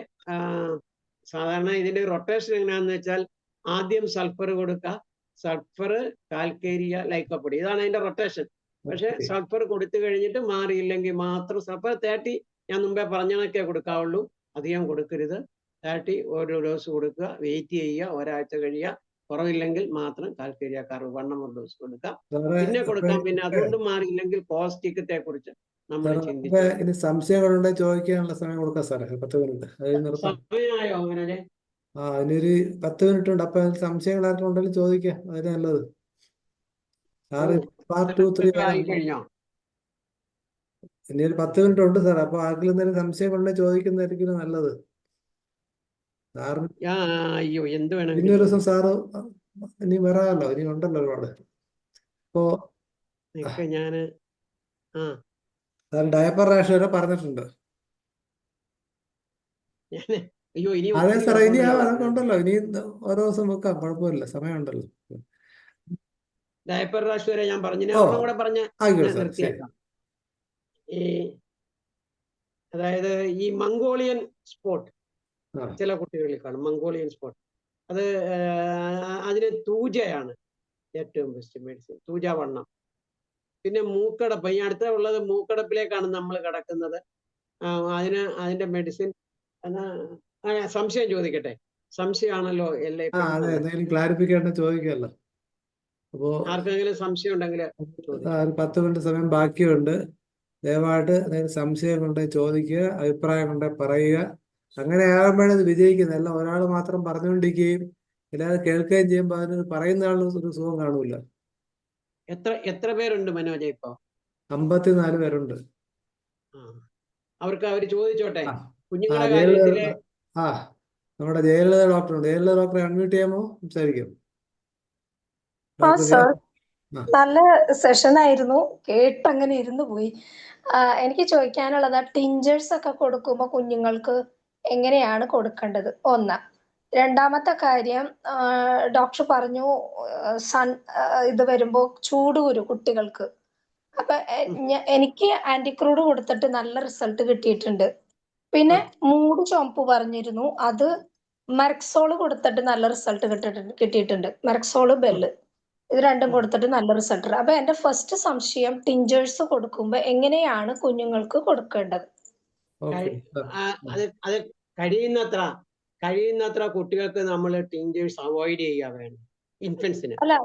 സാധാരണ ഇതിന്റെ റൊട്ടേഷൻ എങ്ങനെയാണെന്ന് വെച്ചാൽ ആദ്യം സൾഫർ കൊടുക്കുക, സൾഫർ, കാൽക്കേരിയ, ലൈക്കോപ്പൊടി, ഇതാണ് അതിന്റെ റൊട്ടേഷൻ. പക്ഷെ സൾഫർ കൊടുത്തു കഴിഞ്ഞിട്ട് മാറിയില്ലെങ്കിൽ മാത്രം സൾഫർ 30 ഞാൻ മുമ്പേ പറഞ്ഞതൊക്കെ കൊടുക്കാവുള്ളൂ, അധികം കൊടുക്കരുത്. 30 ഓരോ ഡോസ് കൊടുക്കുക, വെയിറ്റ് ചെയ്യുക, ഒരാഴ്ച കഴിയുക. കുറവില്ലെങ്കിൽ മാത്രം കാൽക്കേരിയ വണ്ണം ഒരു ഡോസ് കൊടുക്കാം. പിന്നെ കൊടുക്കാം. പിന്നെ അതുകൊണ്ട് മാറിയില്ലെങ്കിൽ പോസ്റ്റിക്കത്തെ കുറിച്ച് നമ്മൾ ചിന്തിച്ചു. ഇനി സംശയങ്ങളുണ്ടെങ്കിൽ ചോദിക്കാനുള്ള സമയം കൊടുക്കാം സാറേ. 10 മിനിറ്റ് സമയമായോ അങ്ങനെ? അതിനൊരു 10 മിനിറ്റ് ഉണ്ട്. അപ്പൊ സംശയങ്ങൾ ആർക്കും ഉണ്ടെങ്കിൽ ചോദിക്കാം, അതിന് നല്ലത്. സാറ് പാർട്ട് 2, 3 കഴിഞ്ഞോ? ഇനി ഒരു 10 മിനിറ്റ് ഉണ്ട് സാർ. അപ്പൊ ആർക്കെങ്കിലും എന്തെങ്കിലും സംശയങ്ങളുണ്ടെങ്കിൽ ചോദിക്കുന്നതായിരിക്കും നല്ലത്. സാറിന് അയ്യോ എന്ത് വേണം. ഇനി ഒരു ദിവസം സാറ് ഇനി വരാമല്ലോ, ഇനി ഉണ്ടല്ലോ ഒരുപാട്. അപ്പോ ഞാന് സാർ ഡയപ്പർ റാഷ് വരെ പറഞ്ഞിട്ടുണ്ട്. അതെ സാറേ, ഇനി അതൊക്കെ ഉണ്ടല്ലോ, ഇനി ഓരോ ദിവസം വെക്കാം, കുഴപ്പമില്ല, സമയമുണ്ടല്ലോ. ഡയപ്പർ റാഷ് വരെ ഞാൻ പറഞ്ഞു. കൂടെ പറഞ്ഞ നിർത്തിയേക്കാം. അതായത് ഈ മംഗോളിയൻ സ്പോട്ട് ചില കുട്ടികളിൽ കാണും. മംഗോളിയൻ സ്പോട്ട് അതിന് തൂജയാണ് ഏറ്റവും ബെസ്റ്റ് മെഡിസിൻ, തൂജവണ്ണം. പിന്നെ മൂക്കടപ്പ്, ഈ അടുത്ത ഉള്ളത് മൂക്കടപ്പിലേക്കാണ് നമ്മൾ കിടക്കുന്നത്. അതിന്റെ മെഡിസിൻ സംശയം ചോദിക്കട്ടെ? സംശയമാണല്ലോ ക്ലാരിഫിക്കേഷൻ ചോദിക്കല്ലോ. അപ്പോ ആർക്കെങ്കിലും സംശയം ഉണ്ടെങ്കിൽ 10 മിനിറ്റ് സമയം ബാക്കിയുണ്ട്. ദയവായിട്ട് സംശയം ഉണ്ടെങ്കിൽ ചോദിക്കുക, അഭിപ്രായം ഉണ്ടെങ്കിൽ പറയുക. അങ്ങനെ ആകുമ്പോഴാണ് ഇത് വിജയിക്കുന്നത്. എല്ലാം ഒരാൾ മാത്രം പറഞ്ഞുകൊണ്ടിരിക്കുകയും എല്ലാവരും കേൾക്കുകയും ചെയ്യുമ്പോൾ അതിന് പറയുന്ന ആൾ ഒരു സുഖം കാണൂല. എത്ര പേരുണ്ട് മനോജ ഇപ്പൊ? 54 പേരുണ്ട്. അവർക്ക് അവര് ചോദിച്ചോട്ടെ. നമ്മുടെ ജയലളിത ഡോക്ടറുണ്ട്. ജയലളിത ഡോക്ടറെ അൺമ്യൂട്ട് ചെയ്യാമോ? സംസാരിക്കും. നല്ല സെഷൻ ആയിരുന്നു, കേട്ടങ്ങനെ ഇരുന്നു പോയി. എനിക്ക് ചോദിക്കാനുള്ളത്, ടിഞ്ചേഴ്സ് ഒക്കെ കൊടുക്കുമ്പോൾ കുഞ്ഞുങ്ങൾക്ക് എങ്ങനെയാണ് കൊടുക്കേണ്ടത്? ഒന്ന്. രണ്ടാമത്തെ കാര്യം, ഡോക്ടർ പറഞ്ഞു ഇത് വരുമ്പോൾ ചൂടുകുരു കുട്ടികൾക്ക്. അപ്പൊ എനിക്ക് ആന്റിക്രൂഡ് കൊടുത്തിട്ട് നല്ല റിസൾട്ട് കിട്ടിയിട്ടുണ്ട്. പിന്നെ മൂട് ചുവപ്പ് പറഞ്ഞിരുന്നു, അത് മെർക്സോള് കൊടുത്തിട്ട് നല്ല റിസൾട്ട് കിട്ടിയിട്ടുണ്ട്. മെർക്സോള് ബെല്ല് ഇത് രണ്ടും കൊടുത്തിട്ട് നല്ല റിസൾട്ട്. അപ്പൊ എന്റെ ഫസ്റ്റ് സംശയം, ടിഞ്ചേഴ്സ് കൊടുക്കുമ്പോ എങ്ങനെയാണ് കുഞ്ഞുങ്ങൾക്ക് കൊടുക്കേണ്ടത്? അത് കഴിയുന്നത്ര കുട്ടികൾക്ക് നമ്മൾ ടിഞ്ചേഴ്സ് അവോയ്ഡ് ചെയ്യുക വേണം. ഇൻഫൻസിന് അല്ല,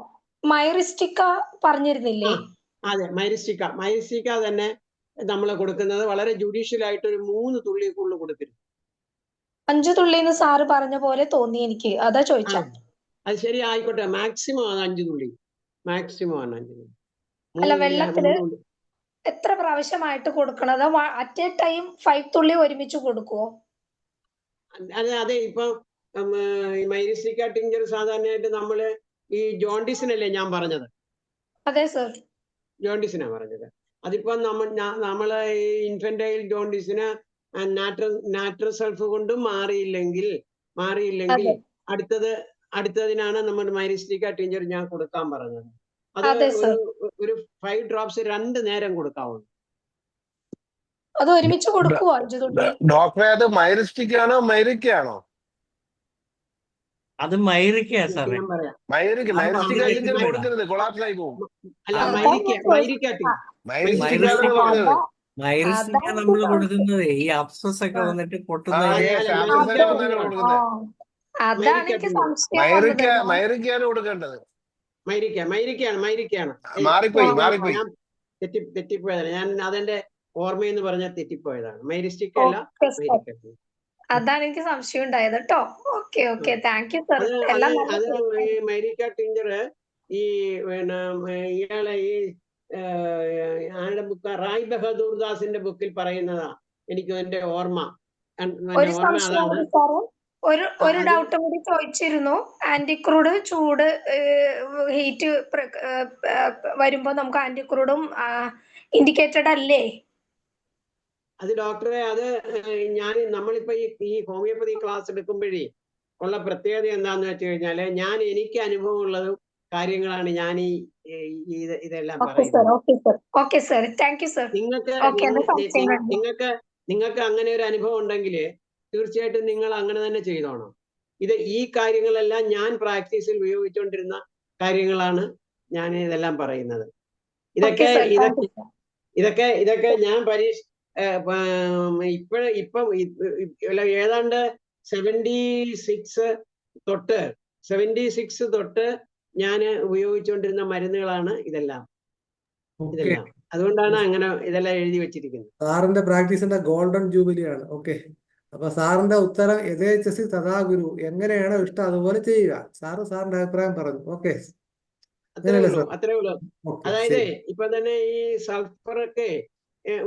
മൈറിസ്റ്റിക്ക പറഞ്ഞിരുന്നില്ലേ? അതെ, മൈറിസ്റ്റിക്ക തന്നെ നമ്മൾ കൊടുക്കുന്നത് വളരെ ജുഡീഷ്യൽ ആയിട്ട് ഒരു 3 തുള്ളിക്കുള്ളിൽ കൊടുക്കരുത്. 5 തുള്ളിന്ന് സാറ് പറഞ്ഞ പോലെ തോന്നി എനിക്ക്, അതാ ചോദിച്ചാ. അത് ശരി, ആയിക്കോട്ടെ. മാക്സിമം ആണ് 5 തുള്ളി. മാക്സിമം ആണ് 5 തുള്ളി. അല്ല, വെള്ളത്തില് എത്ര പ്രാവശ്യമായിട്ട് കൊടുക്കണത്? അറ്റ് എ ടൈം 5 തുള്ളി ഒരുമിച്ച് കൊടുക്കുവോ? അതെ. ഇപ്പൊ മൈറിസ്റ്റിക്ക ടിഞ്ചർ സാധാരണയായിട്ട് നമ്മള് ഈ ജോണ്ടിസിനല്ലേ ഞാൻ പറഞ്ഞത്? അതെ സർ, ജോണ്ടിസിനാ പറഞ്ഞത്. അതിപ്പോ നമ്മള് ഈ ഇൻഫന്റൈൽ ജോണ്ടിസിന് നാട്രൽ സൾഫ് കൊണ്ട് മാറിയില്ലെങ്കിൽ അടുത്തതിനാണ് നമ്മൾ മൈറിസ്റ്റിക്ക ടിഞ്ചർ ഞാൻ കൊടുക്കാൻ പറഞ്ഞത്. അത് അതെ സർ. ഒരു 5 ഡ്രോപ്സ് 2 നേരം കൊടുക്കാവുള്ളൂ. അത് ഒരുമിച്ച് കൊടുക്കുവോ 5 തുള്ളി? ഡോക്ടറെ അത് മൈറിസ്റ്റിക് ആണോ മൈറിക്കാണോ? അത് മൈറിക്കാ സാറേ. ഞാൻ പറയാം. മൈറിക്ക് അത് മൈറിസ്റ്റിക് മൈറിക്ക് ആയിട്ട് മൈറിക്ക് കൊടുക്കരുത്, കൊളാപ്സ് ആയി പോകും. അല്ല ആ, അതാ മൈരിക്ക ഞാൻ ചോദിച്ചത്. മൈരിക്കാട്ടി മൈറിസ്റ്റിക് ആണ് മൈറിസ്റ്റിക് കൊടുക്കുന്നത്. മൈറിസ്റ്റിക്കാ അതാ നമ്മൾ എനിക്ക് കൊടുക്കുന്നത് ഈ അപ്സസ് ഒക്കെ വന്നിട്ട് ആ പൊട്ടുന്നതിന്. യെസ്, അല്ല, ആപ്സസ് ഒക്കെ വന്നാണ് മൈരിക്ക കൊടുക്കുന്നത്. അതാണ് എനിക്ക് മൈരിക്കാട്ടി സംശയം വന്നത്. മൈറിക്കാണ് കൊടുക്കേണ്ടത്. മൈരിക്കാണ്. മാറിപ്പോയി ആ, മാറിപ്പോയി. ഞാൻ തെറ്റിപ്പോയതാണ്. ഞാൻ അതെന്റെ ഓർമ്മയെന്ന് പറഞ്ഞാൽ തെറ്റിപ്പോയതാണ്. മൈരിസ്റ്റിക് അല്ല, ഓക്കെ സർ. മൈരിക്കാട്ടി. അതാണ് എനിക്ക് സംശയം ഉണ്ടായത് കേട്ടോ. Okay thank you sir. അത് എല്ലാം അത് നല്ല അത് feedback. ഈ മൈരിക്ക ടീച്ചർ ഈ പിന്നെ ഇയാളെ ഈ ആരുടെ ബുക്ക്, റായ് ബഹദൂർ ദാസിന്റെ ബുക്കിൽ പറയുന്നതാ എനിക്ക് എന്റെ ഓർമ്മ. ഒരു ഓർമ്മ സംശയം അതാണ്. കൂടി സാറ്. ഒരു അത് ഡൗട്ട് കൂടി ചോദിച്ചിരുന്നു. ആന്റിക്രൂഡ് ചൂട് ഹീറ്റ് വരുമ്പോ നമുക്ക് ആന്റിക്രൂഡും ഇൻഡിക്കേറ്റഡ് അല്ലേ? അത് ഡോക്ടറെ, അത് നമ്മളിപ്പോ ഈ ഹോമിയോപ്പതി ക്ലാസ് എടുക്കുമ്പോഴേ ഉള്ള പ്രത്യേകത എന്താന്ന് വെച്ച് കഴിഞ്ഞാല് എനിക്ക് അനുഭവമുള്ളതും കാര്യങ്ങളാണ് ഞാൻ ഇതെല്ലാം പറയുന്നത്. Okay sir. Thank you sir. നിങ്ങൾക്ക് അങ്ങനെ ഒരു അനുഭവം ഉണ്ടെങ്കിൽ തീർച്ചയായിട്ടും നിങ്ങൾ അങ്ങനെ തന്നെ ചെയ്തോണം. ഈ കാര്യങ്ങളെല്ലാം ഞാൻ പ്രാക്ടീസിൽ ഉപയോഗിച്ചുകൊണ്ടിരുന്ന കാര്യങ്ങളാണ് ഞാൻ ഇതെല്ലാം പറയുന്നത്. ഇതൊക്കെ ഞാൻ ഇപ്പം ഏതാണ്ട് 76 തൊട്ട് ഞാൻ ഉപയോഗിച്ചുകൊണ്ടിരുന്ന മരുന്നുകളാണ് ഇതെല്ലാം. ഓക്കെ. അതുകൊണ്ടാണ് അങ്ങനെ ഇതെല്ലാം എഴുതി വെച്ചിരിക്കുന്നത്. സാറിന്റെ പ്രാക്ടീസിന്റെ ഗോൾഡൻ ജൂബിലി ആണ്. ഓക്കെ. അപ്പൊ സാറിന്റെ ഉത്തരം യഥേച്ഛസി തഥാ ഗുരു, എങ്ങനെയാണോ ഇഷ്ടം അതുപോലെ ചെയ്യുക. സാറിന്റെ അഭിപ്രായം പറഞ്ഞു. ഓക്കെ, അത്രേ ഉള്ളൂ. അതായത് ഇപ്പൊ തന്നെ ഈ സൾഫറൊക്കെ,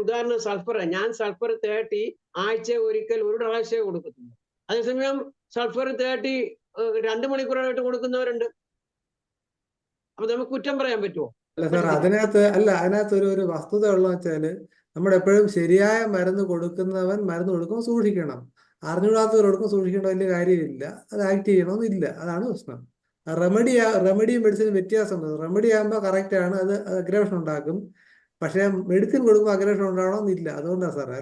ഉദാഹരണം സൾഫർ, ഞാൻ സൾഫർ 30 ആഴ്ച ഒരിക്കൽ 1 പ്രാവശ്യം കൊടുക്കുന്നുണ്ട്. അതേസമയം സൾഫർ 30 2 മണിക്കൂറായിട്ട് കൊടുക്കുന്നവരുണ്ട്. അപ്പൊ നമുക്ക് കുറ്റം പറയാൻ പറ്റുമോ? അല്ല സാർ, അതിനകത്ത് ഒരു വസ്തുത ഉള്ളതെന്ന് വെച്ചാല്, നമ്മൾ എപ്പോഴും ശരിയായ മരുന്ന് കൊടുക്കുന്നവൻ മരുന്ന് കൊടുക്കുമ്പോൾ സൂക്ഷിക്കണം. അറിഞ്ഞുകൂടാത്തവർ കൊടുക്കുമ്പോൾ സൂക്ഷിക്കേണ്ട വലിയ കാര്യമില്ല. അത് ആക്ട് ചെയ്യണമെന്നില്ല. അതാണ് പ്രശ്നം. റെമഡിയും മെഡിസിനും വ്യത്യാസമുണ്ട്. റെമഡി ആകുമ്പോൾ കറക്റ്റ് ആണ്, അത് അഗ്രേഷൻ ഉണ്ടാക്കും. പക്ഷേ മെഡിസിൻ കൊടുക്കുമ്പോൾ അഗ്രേഷൻ ഉണ്ടാവണമെന്നില്ല. അതുകൊണ്ടാണ് സാറേ.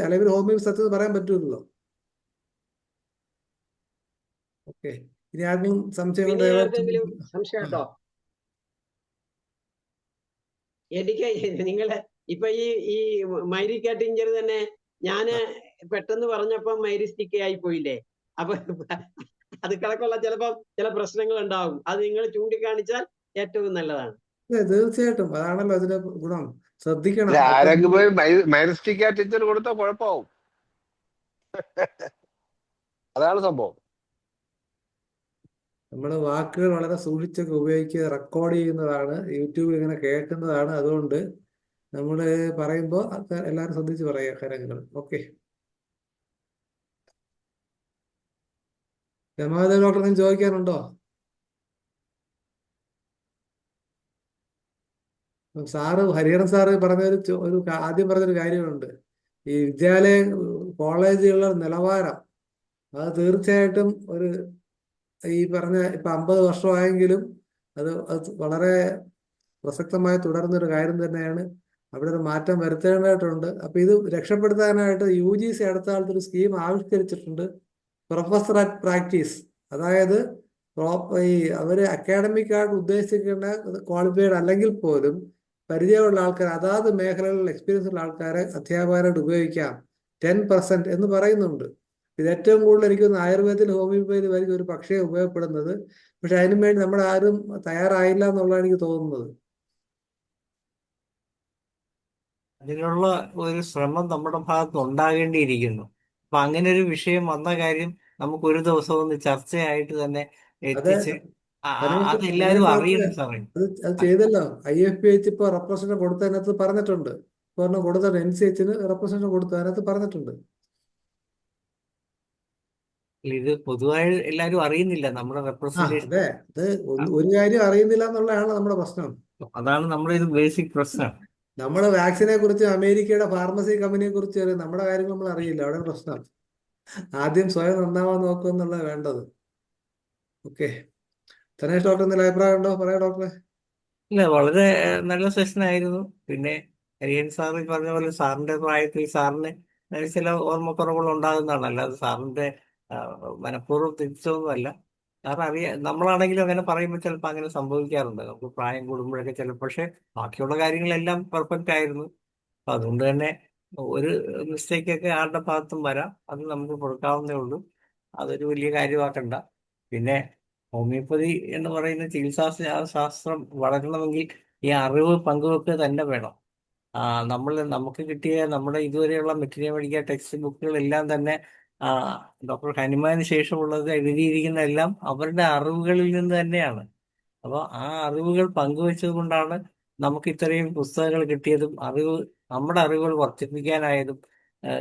അല്ലെങ്കിൽ ഹോമിയോ സത്യം പറയാൻ പറ്റുമല്ലോ. ഓക്കെ. ഇനി ആർക്കും സംശയം പിന്നെ ആർക്കെങ്കിലും സംശയം ഉണ്ടോ? എനിക്ക് നിങ്ങള് ഇപ്പൊ ഈ മൈരിക്ക ടീച്ചർ തന്നെ ഞാന് പെട്ടെന്ന് പറഞ്ഞപ്പോ മൈരിസ്റ്റിക് ആയി പോയില്ലേ? അപ്പൊ അത് കണക്കുള്ള ചില പ്രശ്നങ്ങൾ ഉണ്ടാവും. അത് നിങ്ങൾ ചൂണ്ടിക്കാണിച്ചാൽ ഏറ്റവും നല്ലതാണ്. തീർച്ചയായിട്ടും അതാണല്ലോ അതിന്റെ ഗുണം. ശ്രദ്ധിക്കണം. ആരെങ്കിലും പോയി മൈറിസ്റ്റിക് ടീച്ചർ കൊടുത്താൽ കുഴപ്പമാവും. അതാണ് സംഭവം. നമ്മൾ വാക്കുകൾ വളരെ സൂക്ഷിച്ചൊക്കെ ഉപയോഗിക്കുക, റെക്കോർഡ് ചെയ്യുന്നതാണ്, യൂട്യൂബിൽ ഇങ്ങനെ കേൾക്കുന്നതാണ്. അതുകൊണ്ട് നമ്മൾ പറയുമ്പോൾ എല്ലാവരും ശ്രദ്ധിച്ച് പറയുക കാര്യങ്ങൾ. ഓക്കെ. രമാദേവ് ഡോക്ടർ, എന്തെങ്കിലും ചോദിക്കാനുണ്ടോ? ഹരിഹരൻ സാറ് ആദ്യം പറഞ്ഞൊരു കാര്യമുണ്ട്. ഈ കോളേജുകളുടെ നിലവാരം അത് തീർച്ചയായിട്ടും ഈ പറഞ്ഞ ഇപ്പൊ 50 വർഷമായെങ്കിലും അത് വളരെ പ്രസക്തമായി തുടർന്നൊരു കാര്യം തന്നെയാണ്. അവിടെ ഒരു മാറ്റം വരുത്തേണ്ടതായിട്ടുണ്ട്. അപ്പൊ ഇത് രക്ഷപ്പെടുത്താനായിട്ട് UGC അടുത്ത കാലത്ത് ഒരു സ്കീം ആവിഷ്കരിച്ചിട്ടുണ്ട്, പ്രൊഫസർ അറ്റ് പ്രാക്ടീസ്. അതായത് അവര് അക്കാഡമിക് ആയിട്ട് ഉദ്ദേശിക്കുന്ന ക്വാളിഫൈഡ് അല്ലെങ്കിൽ പോലും പരിചയമുള്ള ആൾക്കാർ, അതാത് മേഖലകളിൽ എക്സ്പീരിയൻസ് ഉള്ള ആൾക്കാരെ അധ്യാപകരായിട്ട് ഉപയോഗിക്കാം. 10% എന്ന് പറയുന്നുണ്ട്. ഇത് ഏറ്റവും കൂടുതൽ എനിക്കൊന്ന് ആയുർവേദത്തിൽ, ഹോമിയോപ്പതി വരെ ഒരു പക്ഷേ ഉപയോഗപ്പെടുന്നത്. പക്ഷെ അതിനു വേണ്ടി നമ്മൾ ആരും തയ്യാറായില്ല എന്നുള്ളതാണ് എനിക്ക് തോന്നുന്നത്. അതിനുള്ള ഒരു ശ്രമം നമ്മുടെ ഭാഗത്ത് ഉണ്ടാകേണ്ടിയിരിക്കുന്നു. അപ്പൊ അങ്ങനെ ഒരു വിഷയം വന്ന കാര്യം നമുക്ക് ഒരു ദിവസം ഒന്ന് ചർച്ചയായിട്ട് തന്നെ എത്തിച്ച് അതെല്ലാവരും അറിയണം സാറേ. അത് ചെയ്തല്ലോ. IFPH ഇപ്പൊ റെപ്രസെന്റേഷൻ കൊടുത്തതിനകത്ത് പറഞ്ഞിട്ടുണ്ട്. കൊടുത്തിട്ട് NCHന് റെപ്രസെന്റേഷൻ കൊടുത്തതിനകത്ത് പറഞ്ഞിട്ടുണ്ട്. ഇത് പൊതുവായി എല്ലാവരും അറിയുന്നില്ല നമ്മുടെ റെപ്രസെന്റേഷൻ. അതെ, അത് ഒരു കാര്യം അറിയുന്നില്ല എന്നുള്ളതാണ് നമ്മുടെ പ്രശ്നം. അതാണ് നമ്മുടെ ഇത് ബേസിക് പ്രശ്നം. നമ്മൾ വാക്സിനെ കുറിച്ച്, അമേരിക്കയുടെ ഫാർമസി കമ്പനിയെ കുറിച്ച് നമ്മുടെ കാര്യങ്ങൾ നമ്മൾ അറിയില്ല. അവിടെ പ്രശ്നം. ആദ്യം സ്വയം നന്നാവാൻ നോക്കുക എന്നുള്ളത് വേണ്ടത്. ഓക്കെ. തനേഷ് ഡോക്ടർ എന്തെങ്കിലും അഭിപ്രായം ഉണ്ടോ? പറയാം ഡോക്ടറെ. ഇല്ല, വളരെ നല്ല സെഷൻ ആയിരുന്നു. പിന്നെ ഹരിഹൻ സാർ ഈ പറഞ്ഞ പോലെ സാറിന്റെ പ്രായത്തിൽ സാറിന് ചില ഓർമ്മക്കുറവുകൾ ഉണ്ടാകുന്നതാണ്. അല്ലാതെ സാറിന്റെ ആ, മനഃപൂർവ്വം തിരിച്ചൊന്നുമല്ല. സാർ നമ്മളാണെങ്കിലും അങ്ങനെ പറയുമ്പോൾ ചിലപ്പോൾ അങ്ങനെ സംഭവിക്കാറുണ്ട്. നമുക്ക് പ്രായം കൂടുമ്പോഴൊക്കെ ചിലപ്പോൾ. പക്ഷെ ബാക്കിയുള്ള കാര്യങ്ങളെല്ലാം പെർഫെക്റ്റ് ആയിരുന്നു. അപ്പൊ അതുകൊണ്ട് തന്നെ ഒരു മിസ്റ്റേക്കൊക്കെ ആരുടെ ഭാഗത്തും വരാം. അത് നമുക്ക് കൊടുക്കാവുന്നേ ഉള്ളൂ. അതൊരു വലിയ കാര്യമാക്കണ്ട. പിന്നെ ഹോമിയോപ്പതി എന്ന് പറയുന്ന ചികിത്സാ ശാസ്ത്രം വളരണമെങ്കിൽ ഈ അറിവ് പങ്കുവെക്കുക തന്നെ വേണം. നമുക്ക് കിട്ടിയ നമ്മുടെ ഇതുവരെയുള്ള മെറ്റീരിയൽ മേടിക്കുക ടെക്സ്റ്റ് ബുക്കുകളെല്ലാം തന്നെ ആ, ഡോക്ടർ ഹനുമാന് ശേഷമുള്ളത് എഴുതിയിരിക്കുന്ന എല്ലാം അവരുടെ അറിവുകളിൽ നിന്ന് തന്നെയാണ്. അപ്പോൾ ആ അറിവുകൾ പങ്കുവെച്ചത് കൊണ്ടാണ് നമുക്ക് ഇത്രയും പുസ്തകങ്ങൾ കിട്ടിയതും നമ്മുടെ അറിവുകൾ വർദ്ധിപ്പിക്കാനായതും.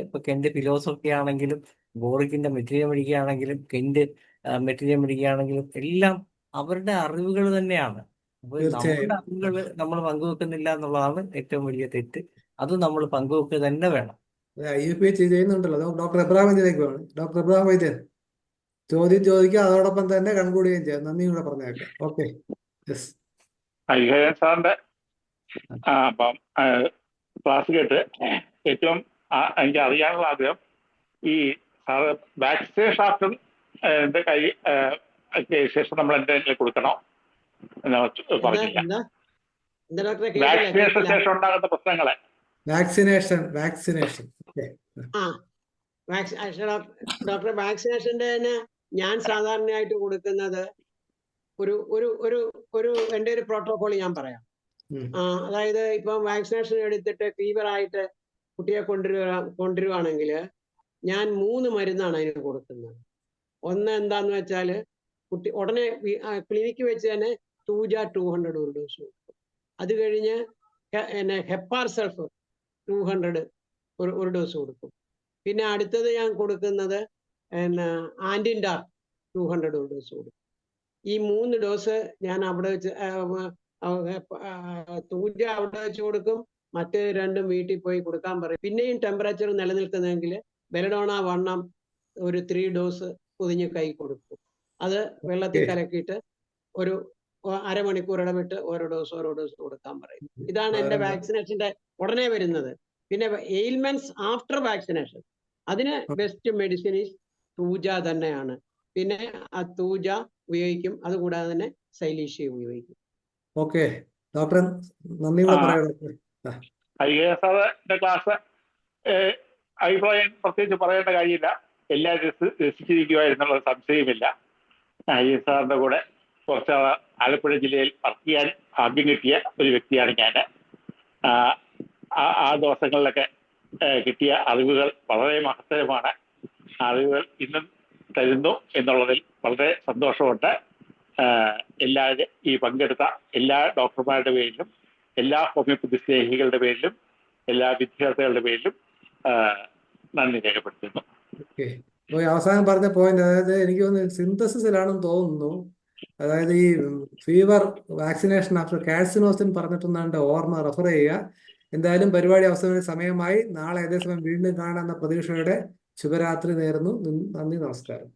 ഇപ്പൊ കെന്റ് ഫിലോസഫി ആണെങ്കിലും ബോറിക്കിന്റെ മെറ്റീരിയൽ പഠിക്കുകയാണെങ്കിലും കെന്റ് മെറ്റീരിയൽ പഠിക്കുകയാണെങ്കിലും എല്ലാം അവരുടെ അറിവുകൾ തന്നെയാണ്. അപ്പോൾ നമ്മുടെ തീർച്ചയായും. അറിവുകൾ നമ്മൾ പങ്കുവെക്കുന്നില്ല എന്നുള്ളതാണ് ഏറ്റവും വലിയ തെറ്റ്. അത് നമ്മൾ പങ്കുവെക്കുക തന്നെ വേണം. IUPAC ചെയ്യുന്നുണ്ടല്ലോ. അത് ഡോക്ടർ എബ്രഹാം വൈദ്യനിലേക്ക് വേണം. ഡോക്ടർ എബ്രഹാം വൈദ്യൻ ചോദ്യം ചോദിക്കുക, അതോടൊപ്പം തന്നെ കൺക്ലൂഡ് ചെയ്യാം. നന്ദി കൂടെ പറഞ്ഞേക്കാം. Okay, yes. ഹരിഹരൻ സാറിന്റെ അപ്പം ക്ലാസ് കേട്ട് ഏറ്റവും എനിക്ക് അറിയാനുള്ള ആഗ്രഹം ഈ സാറ് വാക്സിനേഷൻ ആഫ്റ്റർ കൈ ശേഷം നമ്മൾ എന്തെങ്കിലും കൊടുക്കണോ എന്ന് പറഞ്ഞില്ല. എന്താ എന്താ ഡോക്ടറെ കേട്ടില്ല വാക്സിനേഷൻ കേട്ടില്ല. ശേഷം ഉണ്ടാകുന്ന പ്രശ്നങ്ങളെ വാക്സിനേഷൻ. ഓക്കെ. ആ ഡോക്ടറെ വാക്സിനേഷന്റെ തന്നെ ഞാൻ സാധാരണയായിട്ട് കൊടുക്കുന്നത് ഒരു ഒരു ഒരു ഒരു എൻ്റെ ഒരു പ്രോട്ടോകോൾ ഞാൻ പറയാം. അതായത് ഇപ്പം വാക്സിനേഷൻ എടുത്തിട്ട് ഫീവർ ആയിട്ട് കുട്ടിയെ കൊണ്ടുവരുവാണെങ്കിൽ ഞാൻ 3 മരുന്നാണ് അതിന് കൊടുക്കുന്നത്. ഒന്ന് എന്താന്ന് വെച്ചാൽ കുട്ടി ഉടനെ ക്ലിനിക്ക് വെച്ച് തന്നെ തൂജ 200 ഒരു ഡോസ് കൊടുക്കും. അത് കഴിഞ്ഞ് ഹെപ്പാർ സൾഫ് 200 ഒരു ഡോസ് കൊടുക്കും. പിന്നെ അടുത്തത് ഞാൻ കൊടുക്കുന്നത് ആന്റിൻഡാർ 200 ഒരു ഡോസ് കൊടുക്കും. ഈ 3 ഡോസ് ഞാൻ അവിടെ വെച്ച് തൂജ അവിടെ വെച്ച് കൊടുക്കും. മറ്റേ 2 വീട്ടിൽ പോയി കൊടുക്കാൻ പറയും. പിന്നെയും ടെമ്പറേച്ചർ നിലനിൽക്കുന്നെങ്കിൽ ബെലഡോണ 1 ഒരു 3 ഡോസ് പൊതിഞ്ഞ് കൈ കൊടുക്കും. അത് വെള്ളത്തിൽ കലക്കിയിട്ട് ഒരു അരമണിക്കൂർ ഇടവിട്ട് ഓരോ ഡോസ് കൊടുക്കാൻ പറയും. ഇതാണ് എൻ്റെ വാക്സിനേഷന്റെ ഉടനെ വരുന്നത്. പിന്നെ എയിൽമെന്റ്സ് ആഫ്റ്റർ വാക്സിനേഷൻ, അതിന് ബെസ്റ്റ് മെഡിസിൻ ഈസ് തൂജ തന്നെയാണ്. പിന്നെ ആ തൂജ ഉപയോഗിക്കും, അതുകൂടാതെ തന്നെ സൈലീഷ്യ ഉപയോഗിക്കും. ഓക്കെ ഡോക്ടർ, നന്ദി കൂടെ പറയാം. ഹരിഹരൻ സാറിന്റെ ക്ലാസ് അഭിപ്രായം പ്രത്യേകിച്ച് പറയേണ്ട കാര്യമില്ല. എല്ലാവരും രസിച്ചിരിക്കുമായിരുന്നുള്ള സംശയമില്ല. ഹരിഹരൻ സാറിന്റെ കൂടെ കുറച്ച് ആലപ്പുഴ ജില്ലയിൽ വർക്ക് ചെയ്യാൻ ഭാഗ്യം കിട്ടിയ ഒരു വ്യക്തിയാണ് ഞാൻ. ആ ദിവസങ്ങളിലൊക്കെ കിട്ടിയ അറിവുകൾ വളരെ മഹത്തരമാണ്. അറിവുകൾ ഇന്നും തരുന്നു എന്നുള്ളതിൽ വളരെ സന്തോഷമുണ്ട്. എല്ലാവരും ഈ പങ്കെടുത്ത എല്ലാ ഡോക്ടർമാരുടെ പേരിലും എല്ലാ ഹോമിയോപ്പതി സ്നേഹികളുടെ പേരിലും എല്ലാ വിദ്യാർത്ഥികളുടെ പേരിലും നന്ദി രേഖപ്പെടുത്തുന്നു. അവസാനം പറഞ്ഞ പോയിന്റ്, അതായത് എനിക്ക് തോന്നുന്നു സിന്തസിസിലാണെന്ന് തോന്നുന്നു. അതായത് ഈ ഫീവർ വാക്സിനേഷൻ ആഫ്റ്റർ കാർസിനോസിൻ പറഞ്ഞിട്ടുണ്ടാണ്ട് ഓർമ്മ റെഫർ ചെയ്യുക. എന്തായാലും പരിപാടി അവസാന സമയമായി. നാളെ അതേസമയം വീണ്ടും കാണാമെന്ന പ്രതീക്ഷയോടെ ശുഭരാത്രി നേരുന്നു. നന്ദി, നമസ്കാരം.